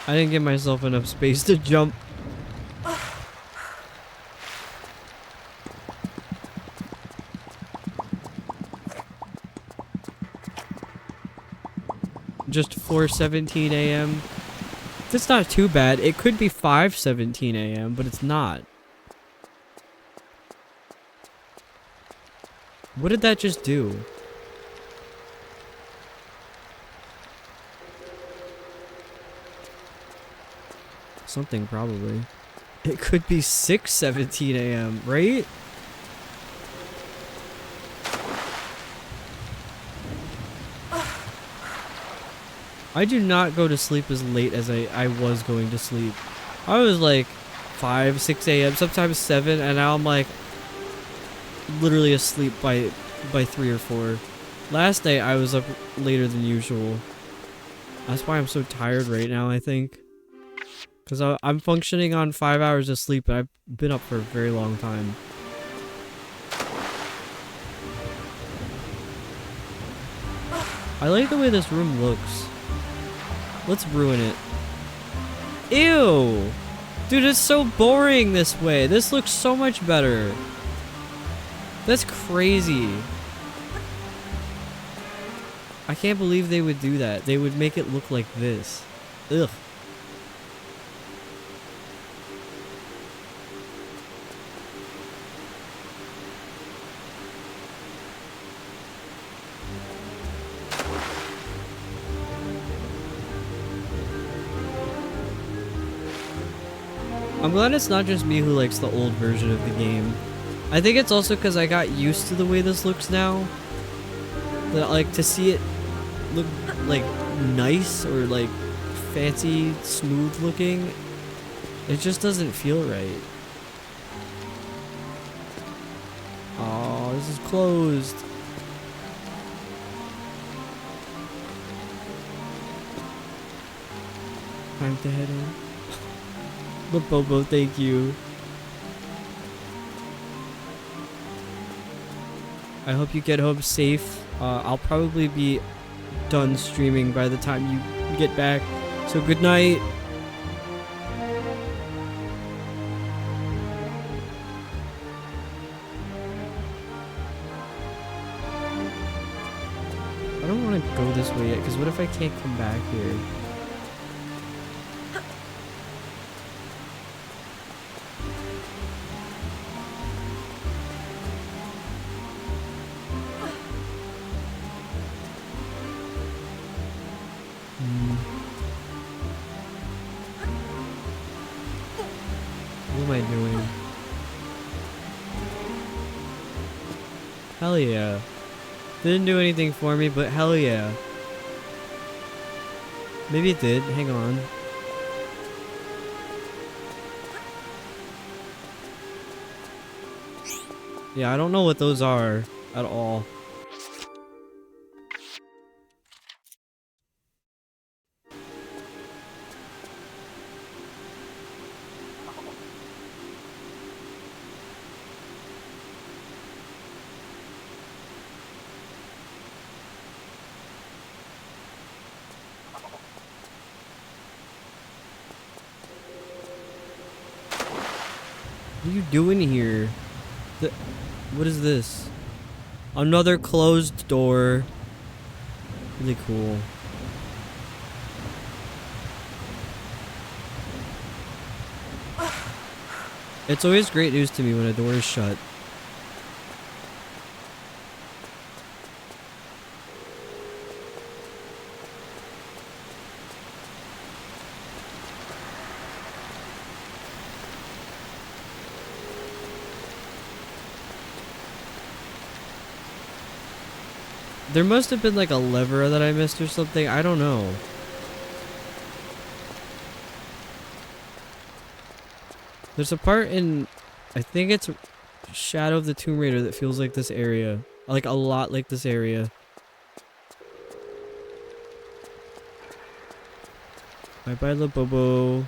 I didn't give myself enough space to jump. Just 4:17 a.m. That's not too bad. It could be 5:17 a.m., but it's not. What did that just do? Something probably. It could be 6:17 a.m., right? I do not go to sleep as late as I was going to sleep. I was like 5, 6 a.m., sometimes 7, and now I'm like literally asleep by 3 or 4. Last night I was up later than usual. That's why I'm so tired right now, I think. Because I'm functioning on 5 hours of sleep, and I've been up for a very long time. I like the way this room looks. Let's ruin it. Ew! Dude, it's so boring this way. This looks so much better. That's crazy. I can't believe they would do that. They would make it look like this. Ugh. I'm glad it's not just me who likes the old version of the game. I think it's also because I got used to the way this looks now. That, like, to see it look, like, nice or, like, fancy, smooth looking, it just doesn't feel right. Oh, this is closed. Time to head in. The Bobo, thank you. I hope you get home safe. I'll probably be done streaming by the time you get back. So good night. I don't want to go this way yet, because what if I can't come back here? What am I doing? Hell yeah. Didn't do anything for me, but hell yeah. Maybe it did. Hang on. Yeah, I don't know what those are at all. What are you doing here? What is this? Another closed door. Really cool. It's always great news to me when a door is shut. There must have been like a lever that I missed or something. I don't know. There's a part in, I think it's Shadow of the Tomb Raider that feels like this area. Like a lot like this area. Bye bye, La Bobo.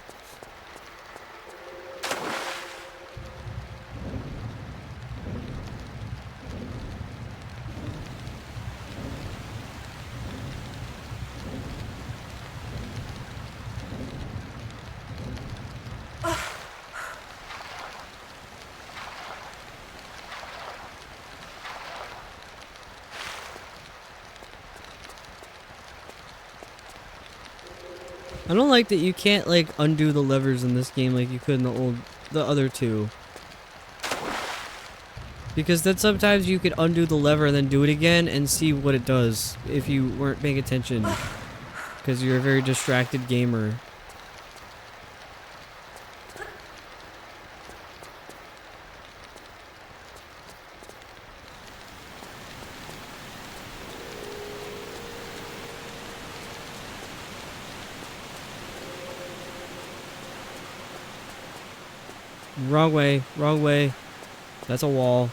I don't like that you can't like undo the levers in this game like you could in the other two. Because then sometimes you could undo the lever and then do it again and see what it does if you weren't paying attention. Because you're a very distracted gamer. Wrong way, wrong way. That's a wall.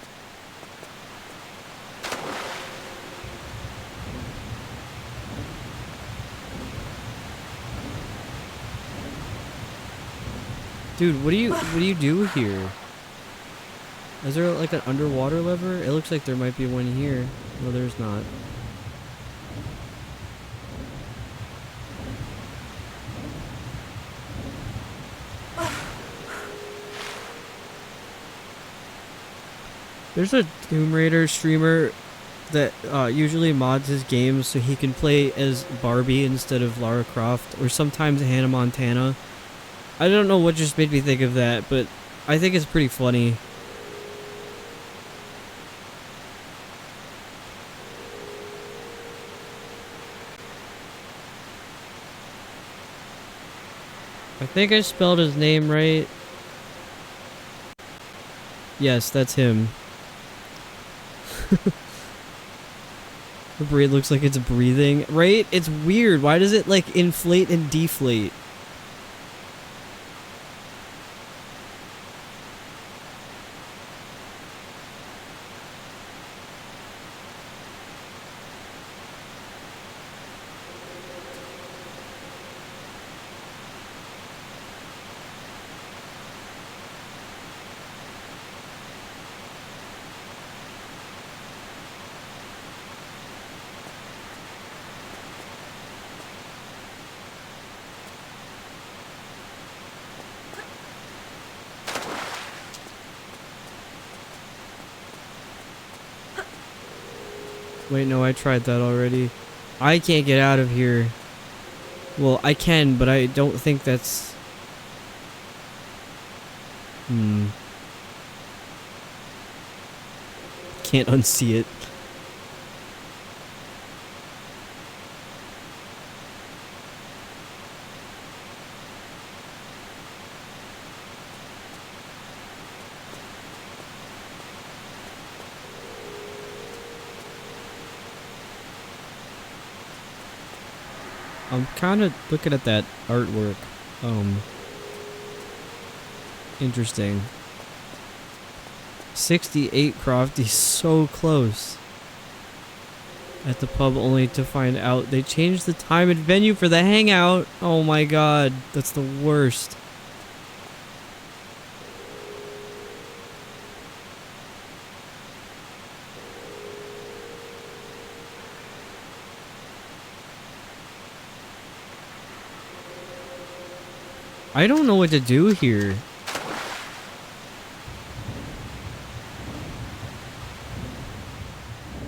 Dude, what do you do here? Is there like an underwater lever? It looks like there might be one here. No, there's not. There's a Tomb Raider streamer that usually mods his games so he can play as Barbie instead of Lara Croft, or sometimes Hannah Montana. I don't know what just made me think of that, but I think it's pretty funny. I think I spelled his name right. Yes, that's him. The braid looks like it's breathing, right? It's weird. Why does it like inflate and deflate? Wait, no, I tried that already. I can't get out of here. Well, I can, but I don't think that's... Can't unsee it. I'm kind of looking at that artwork. Interesting. 68 Crofty, so close. At the pub only to find out they changed the time and venue for the hangout. Oh my god, that's the worst. I don't know what to do here.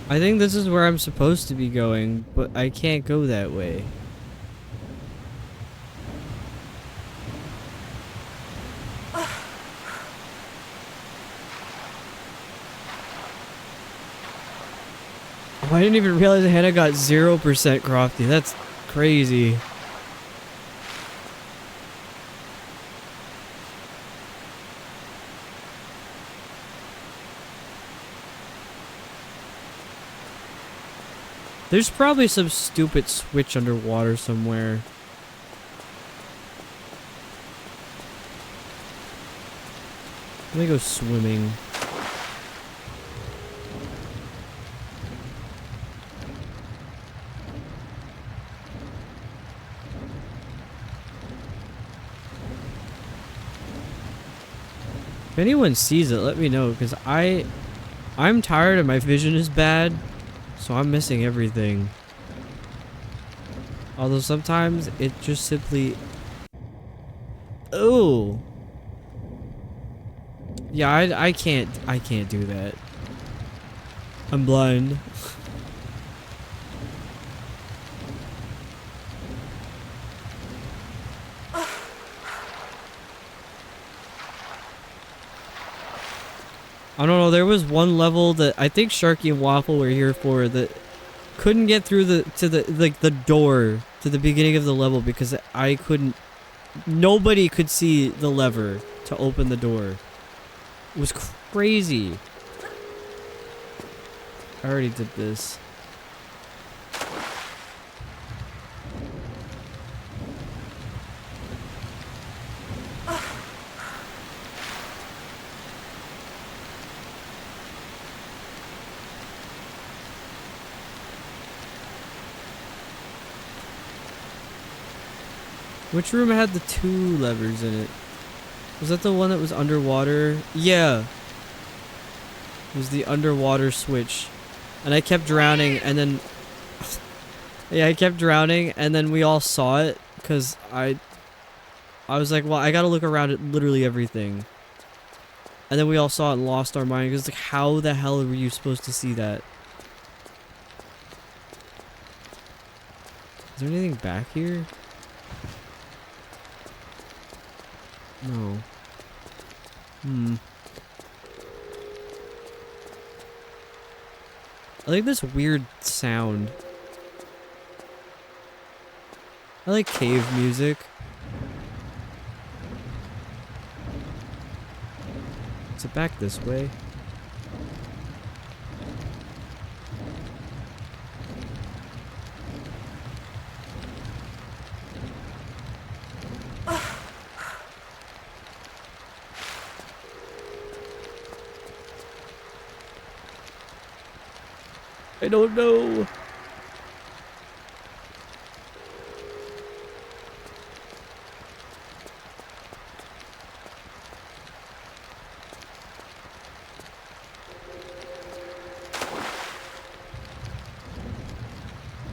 I think this is where I'm supposed to be going, but I can't go that way. Oh, I didn't even realize Hannah got 0% Crofty. That's crazy. There's probably some stupid switch underwater somewhere. Let me go swimming. If anyone sees it, let me know, because I'm tired and my vision is bad, so I'm missing everything. Although sometimes it just simply... Oh! Yeah, I can't do that. I'm blind. I don't know, there was one level that I think Sharky and Waffle were here for that couldn't get through the door to the beginning of the level because I couldn't... Nobody could see the lever to open the door. It was crazy. I already did this. Which room had the 2 levers in it? Was that the one that was underwater? Yeah. It was the underwater switch. And I kept drowning and then... yeah, I kept drowning and then we all saw it because I was like, well, I gotta look around at literally everything. And then we all saw it and lost our mind because like, how the hell were you supposed to see that? Is there anything back here? No. I like this weird sound. I like cave music. Is it back this way? I don't know.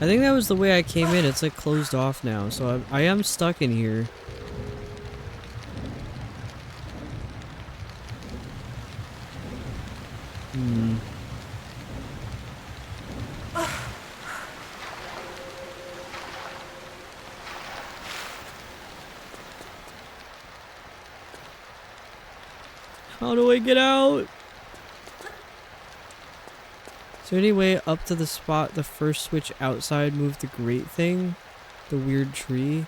I think that was the way I came in. It's like closed off now, so I am stuck in here. How do I get out? Is there any way up to the spot the first switch outside moved the grate thing? The weird tree?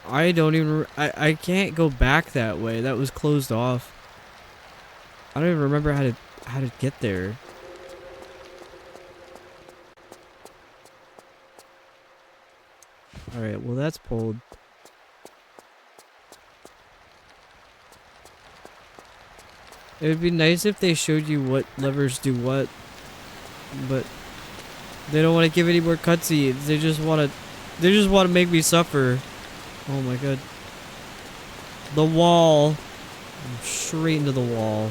I don't even... I can't go back that way. That was closed off. I don't even remember how to get there. Alright, well that's pulled. It would be nice if they showed you what levers do what, but they don't want to give any more cutscenes. They just want to make me suffer. Oh my god. The wall. Straight into the wall.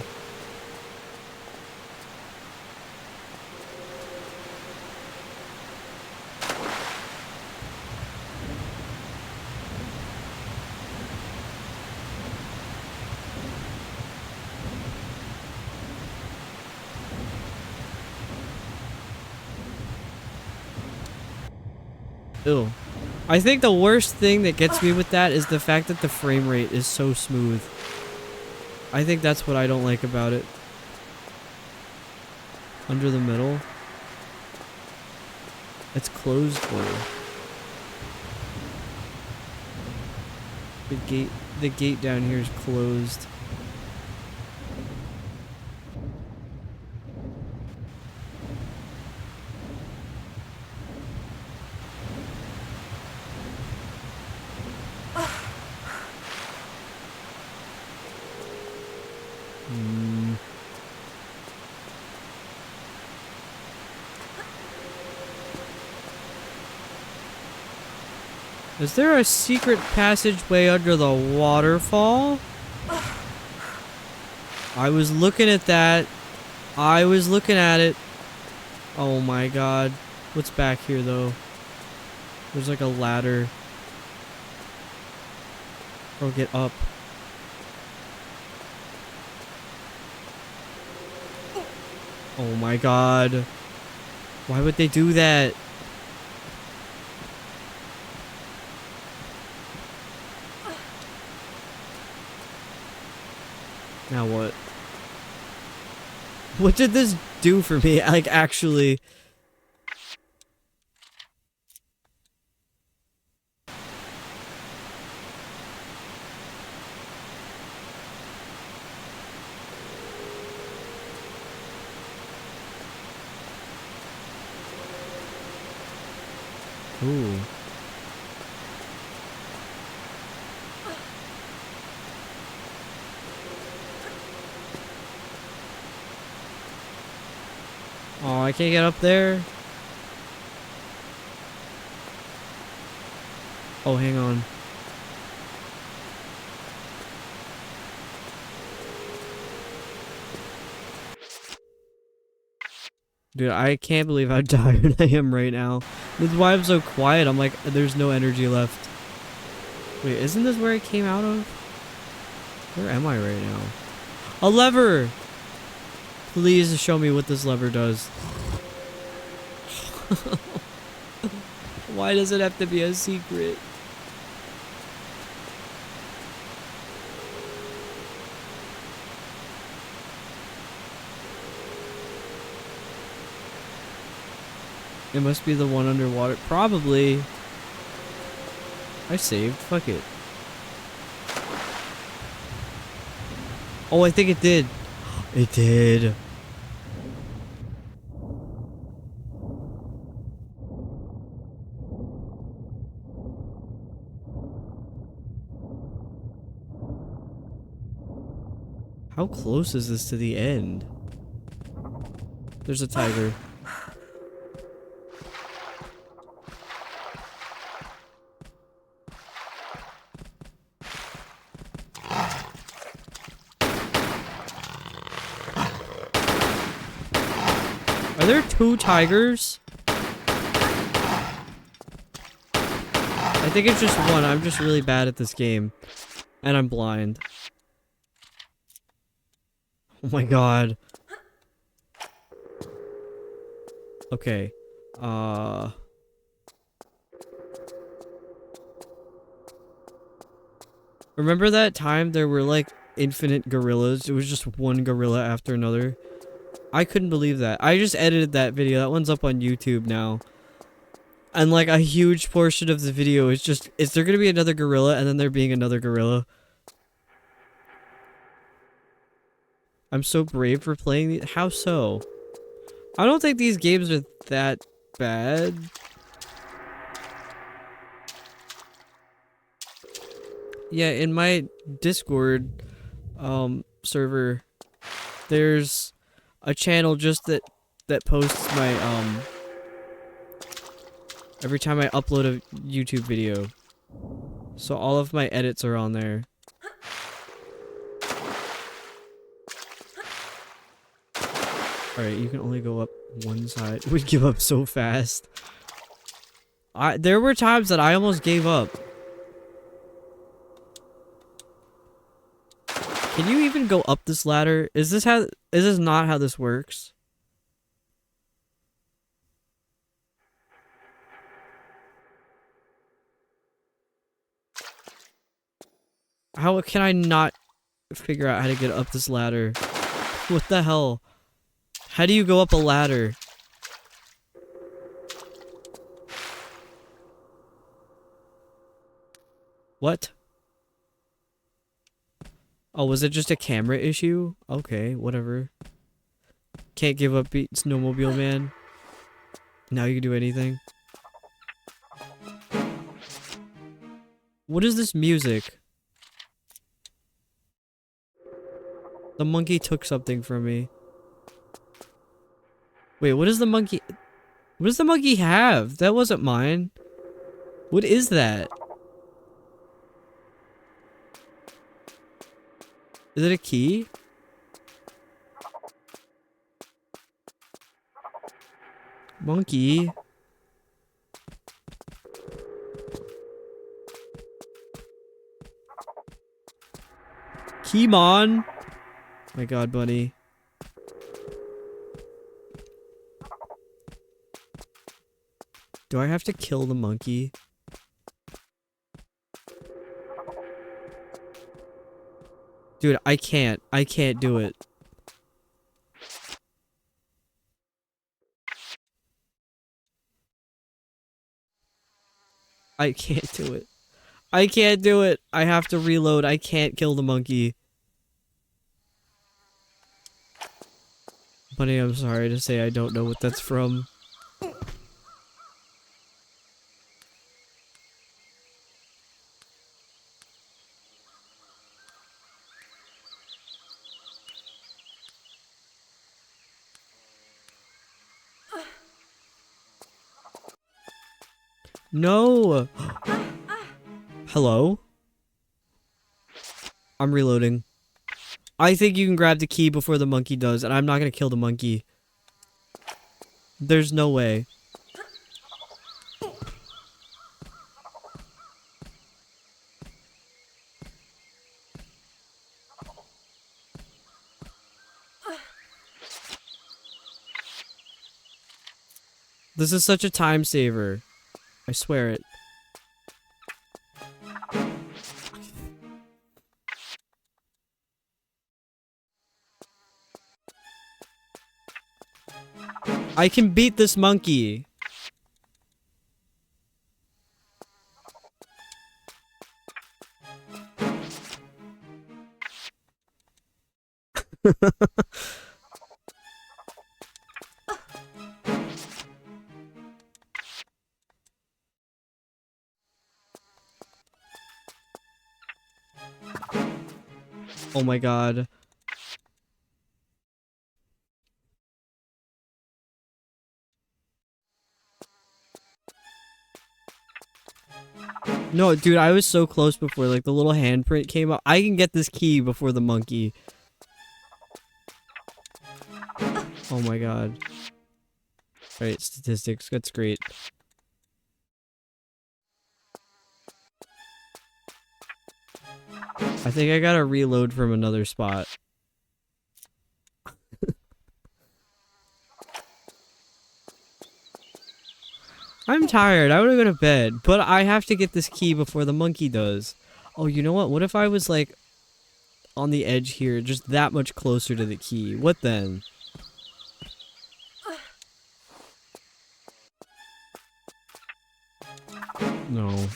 Ew. I think the worst thing that gets me with that is the fact that the frame rate is so smooth. I think that's what I don't like about it. Under the middle. It's closed though. The gate down here is closed. Hmm. Is there a secret passageway under the waterfall? I was looking at that. I was looking at it. Oh my god. What's back here though? There's like a ladder. Or get up. Oh my god. Why would they do that? Now what? What did this do for me? Like, actually. Ooh. Oh, I can't get up there. Oh, hang on. Dude, I can't believe how tired I am right now. This is why I'm so quiet. I'm like, there's no energy left. Wait, isn't this where I came out of? Where am I right now? A lever! Please show me what this lever does. Why does it have to be a secret? It must be the one underwater. Probably. I saved. Fuck it. Oh, I think it did. It did. How close is this to the end? There's a tiger. Are there 2 tigers? I think it's just one. I'm just really bad at this game. And I'm blind. Oh my god. Okay. Remember that time there were like infinite gorillas? It was just one gorilla after another. I couldn't believe that. I just edited that video. That one's up on YouTube now. And like a huge portion of the video is just, is there gonna be another gorilla and then there being another gorilla? I'm so brave for playing these. How so? I don't think these games are that bad. Yeah, in my Discord server, there's a channel just that posts my every time I upload a YouTube video. So all of my edits are on there. Alright, you can only go up one side. We'd give up so fast. There were times that I almost gave up. Can you even go up this ladder? Is this not how this works? How can I not figure out how to get up this ladder? What the hell? How do you go up a ladder? What? Oh, was it just a camera issue? Okay, whatever. Can't give up beat Snowmobile Man. Now you can do anything. What is this music? The monkey took something from me. Wait, what does the monkey... What does the monkey have? That wasn't mine. What is that? Is it a key? Monkey. Keymon. My god, buddy. Do I have to kill the monkey? Dude, I can't. I can't do it. I can't do it. I can't do it. I have to reload. I can't kill the monkey. Buddy, I'm sorry to say I don't know what that's from. No! Hello? I'm reloading. I think you can grab the key before the monkey does, and I'm not gonna kill the monkey. There's no way. This is such a time saver. I swear it. I can beat this monkey. Oh my god. No, dude, I was so close before. Like, the little handprint came up. I can get this key before the monkey. Oh my god. Alright, statistics. That's great. I think I gotta reload from another spot. I'm tired. I wanna go to bed. But I have to get this key before the monkey does. Oh, you know what? What if I was, like, on the edge here, just that much closer to the key? What then? No.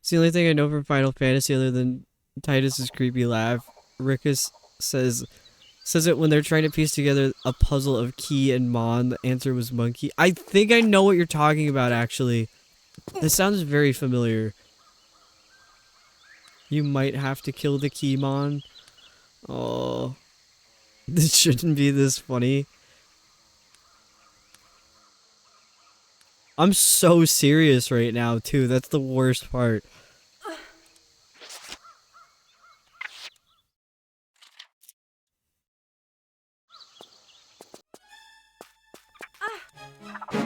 It's the only thing I know from Final Fantasy other than Titus's creepy laugh. Rickus says it when they're trying to piece together a puzzle of key and mon. The answer was monkey. I think I know what you're talking about, actually. This sounds very familiar. You might have to kill the Keymon. Oh. This shouldn't be this funny. I'm so serious right now, too. That's the worst part.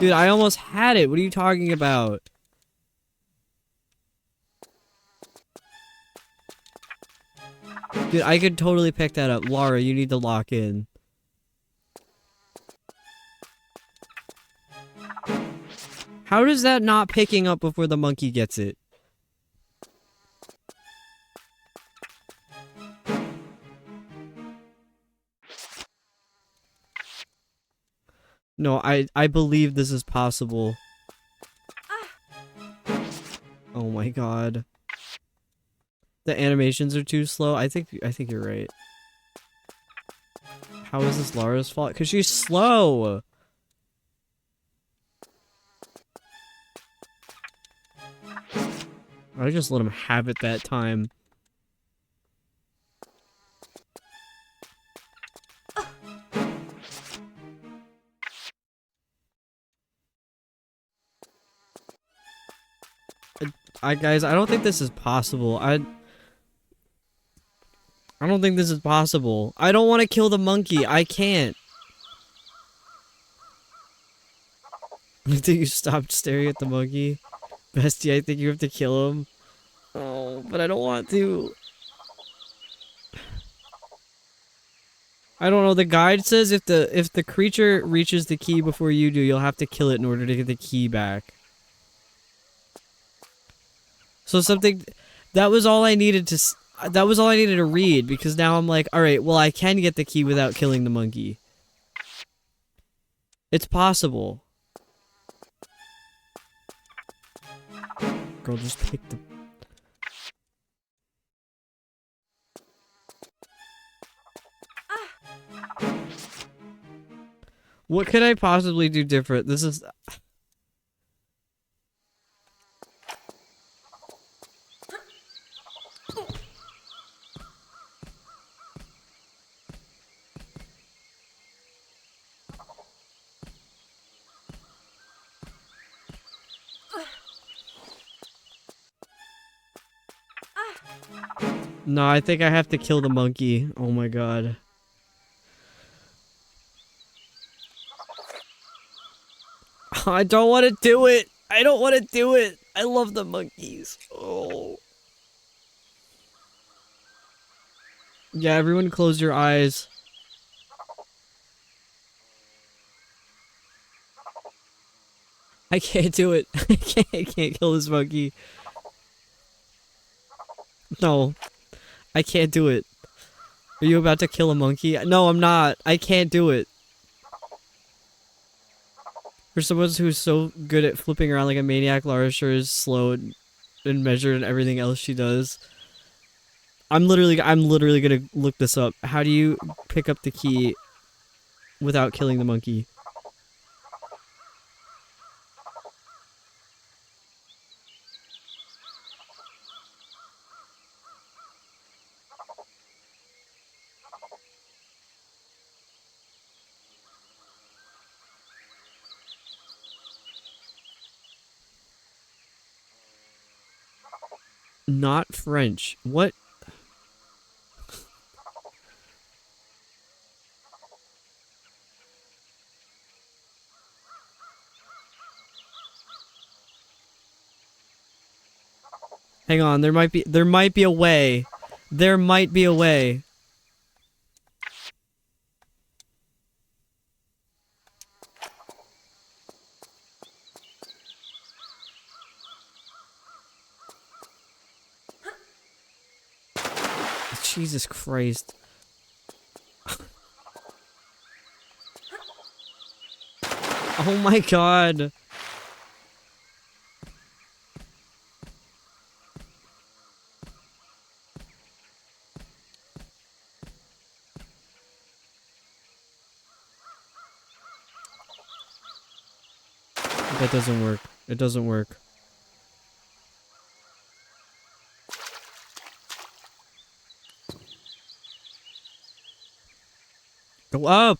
Dude, I almost had it. What are you talking about? Dude, I could totally pick that up. Laura, you need to lock in. How does that not picking up before the monkey gets it? No, I believe this is possible. Oh my god. The animations are too slow. I think you're right. How is this Laura's fault? 'Cause she's slow. I just let him have it that time. Guys, I don't think this is possible. I don't think this is possible. I don't want to kill the monkey. I can't. I think you stopped staring at the monkey. Bestie, I think you have to kill him. Oh, but I don't want to. I don't know. The guide says if the creature reaches the key before you do, you'll have to kill it in order to get the key back. So something that was all I needed to read, because now I'm like, all right, well, I can get the key without killing the monkey. It's possible. Girl, just pick the... What could I possibly do different? This is... No, I think I have to kill the monkey. Oh my god. I don't want to do it. I don't want to do it. I love the monkeys. Oh. Yeah, everyone close your eyes. I can't do it. I can't kill this monkey. No. I can't do it. Are you about to kill a monkey? No, I'm not. I can't do it. For someone who's so good at flipping around like a maniac, Lara sure is slow and measured and everything else she does. I'm literally gonna look this up. How do you pick up the key without killing the monkey? Not French. What? Hang on, there might be a way. There might be a way. Jesus Christ. Oh my god. That doesn't work. It doesn't work. Go up!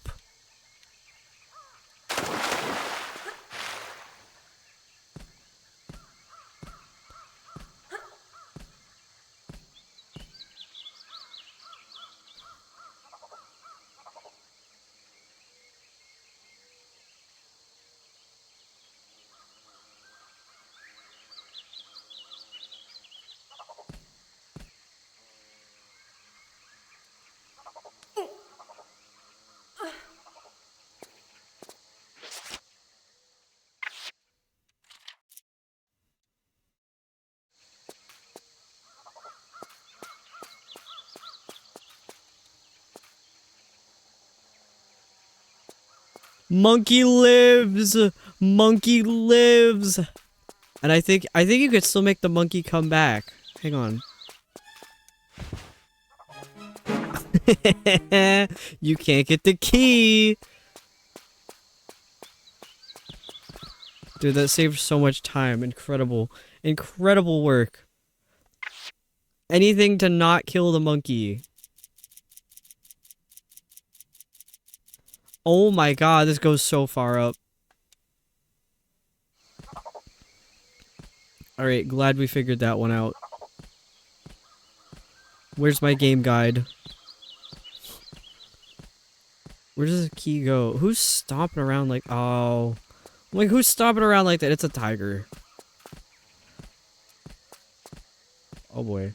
Monkey lives! Monkey lives! And I think you could still make the monkey come back. Hang on. You can't get the key! Dude, that saved so much time. Incredible. Incredible work. Anything to not kill the monkey. Oh my god, this goes so far up. Alright, glad we figured that one out. Where's my game guide? Where does the key go? Who's stomping around like... Oh. I'm like, who's stomping around like that? It's a tiger. Oh boy.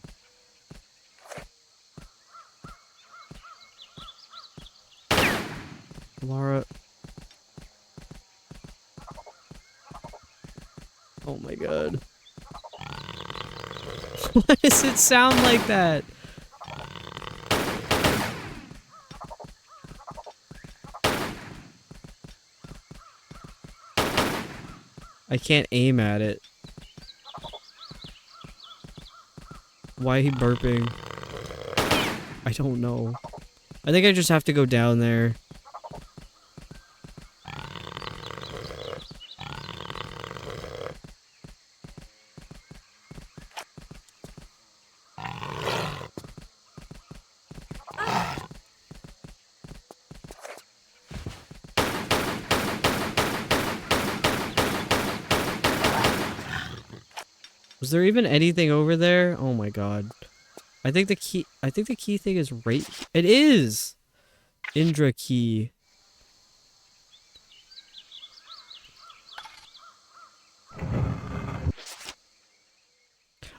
Laura. Oh my god. Why does it sound like that? I can't aim at it. Why he burping? I don't know. I think I just have to go down there. Was there even anything over there? Oh my god. I think the key thing is right. It is! Indra key.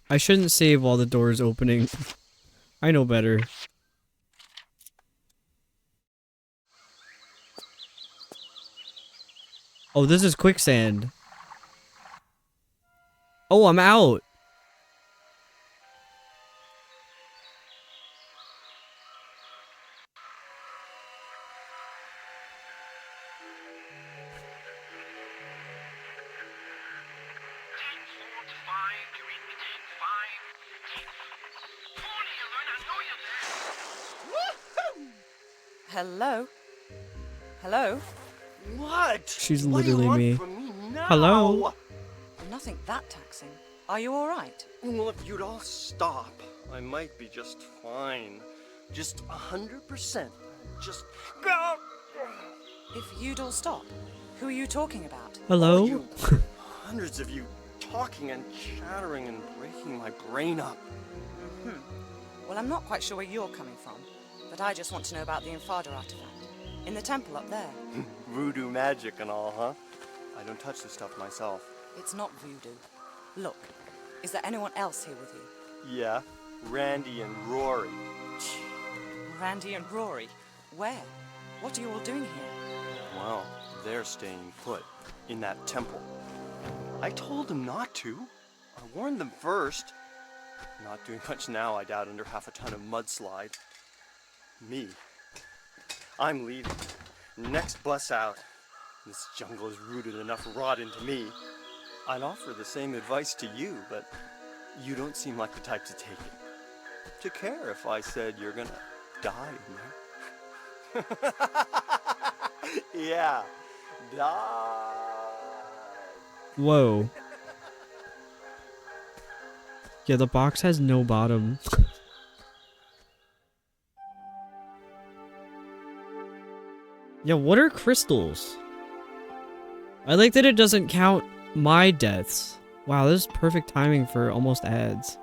I shouldn't save while the door is opening. I know better. Oh, this is quicksand. Oh, I'm out. Hello? Hello? What? She's What do you literally want me. from me now? Hello? Nothing that taxing. Are you alright? Well, if you'd all stop, I might be just fine. Just 100%. Just go. If you'd all stop, who are you talking about? Hello? You, hundreds of you talking and chattering and breaking my brain up. Well, I'm not quite sure where you're coming from, but I just want to know about the Infada artifact. In the temple up there. Voodoo magic and all, huh? I don't touch this stuff myself. It's not voodoo. Look, is there anyone else here with you? Yeah, Randy and Rory. Randy and Rory? Where? What are you all doing here? Well, they're staying put in that temple. I told them not to. I warned them first. Not doing much now, I doubt, under half a ton of mudslide. Me. I'm leaving. Next bus out. This jungle has rooted enough rot into me. I'd offer the same advice to you, but you don't seem like the type to take it. To care if I said you're gonna die in there. Yeah, die. Whoa. Yeah, the box has no bottom. Yeah, what are crystals? I like that it doesn't count my deaths. Wow, this is perfect timing for almost ads.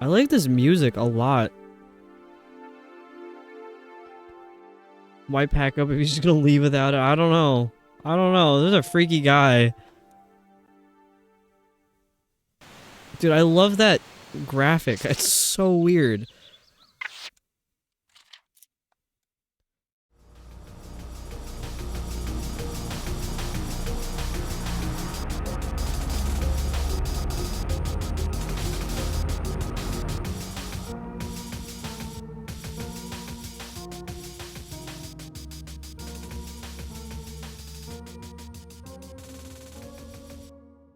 I like this music a lot. Why pack up if he's just gonna leave without it? I don't know. I don't know. This is a freaky guy. Dude, I love that graphic. It's so weird.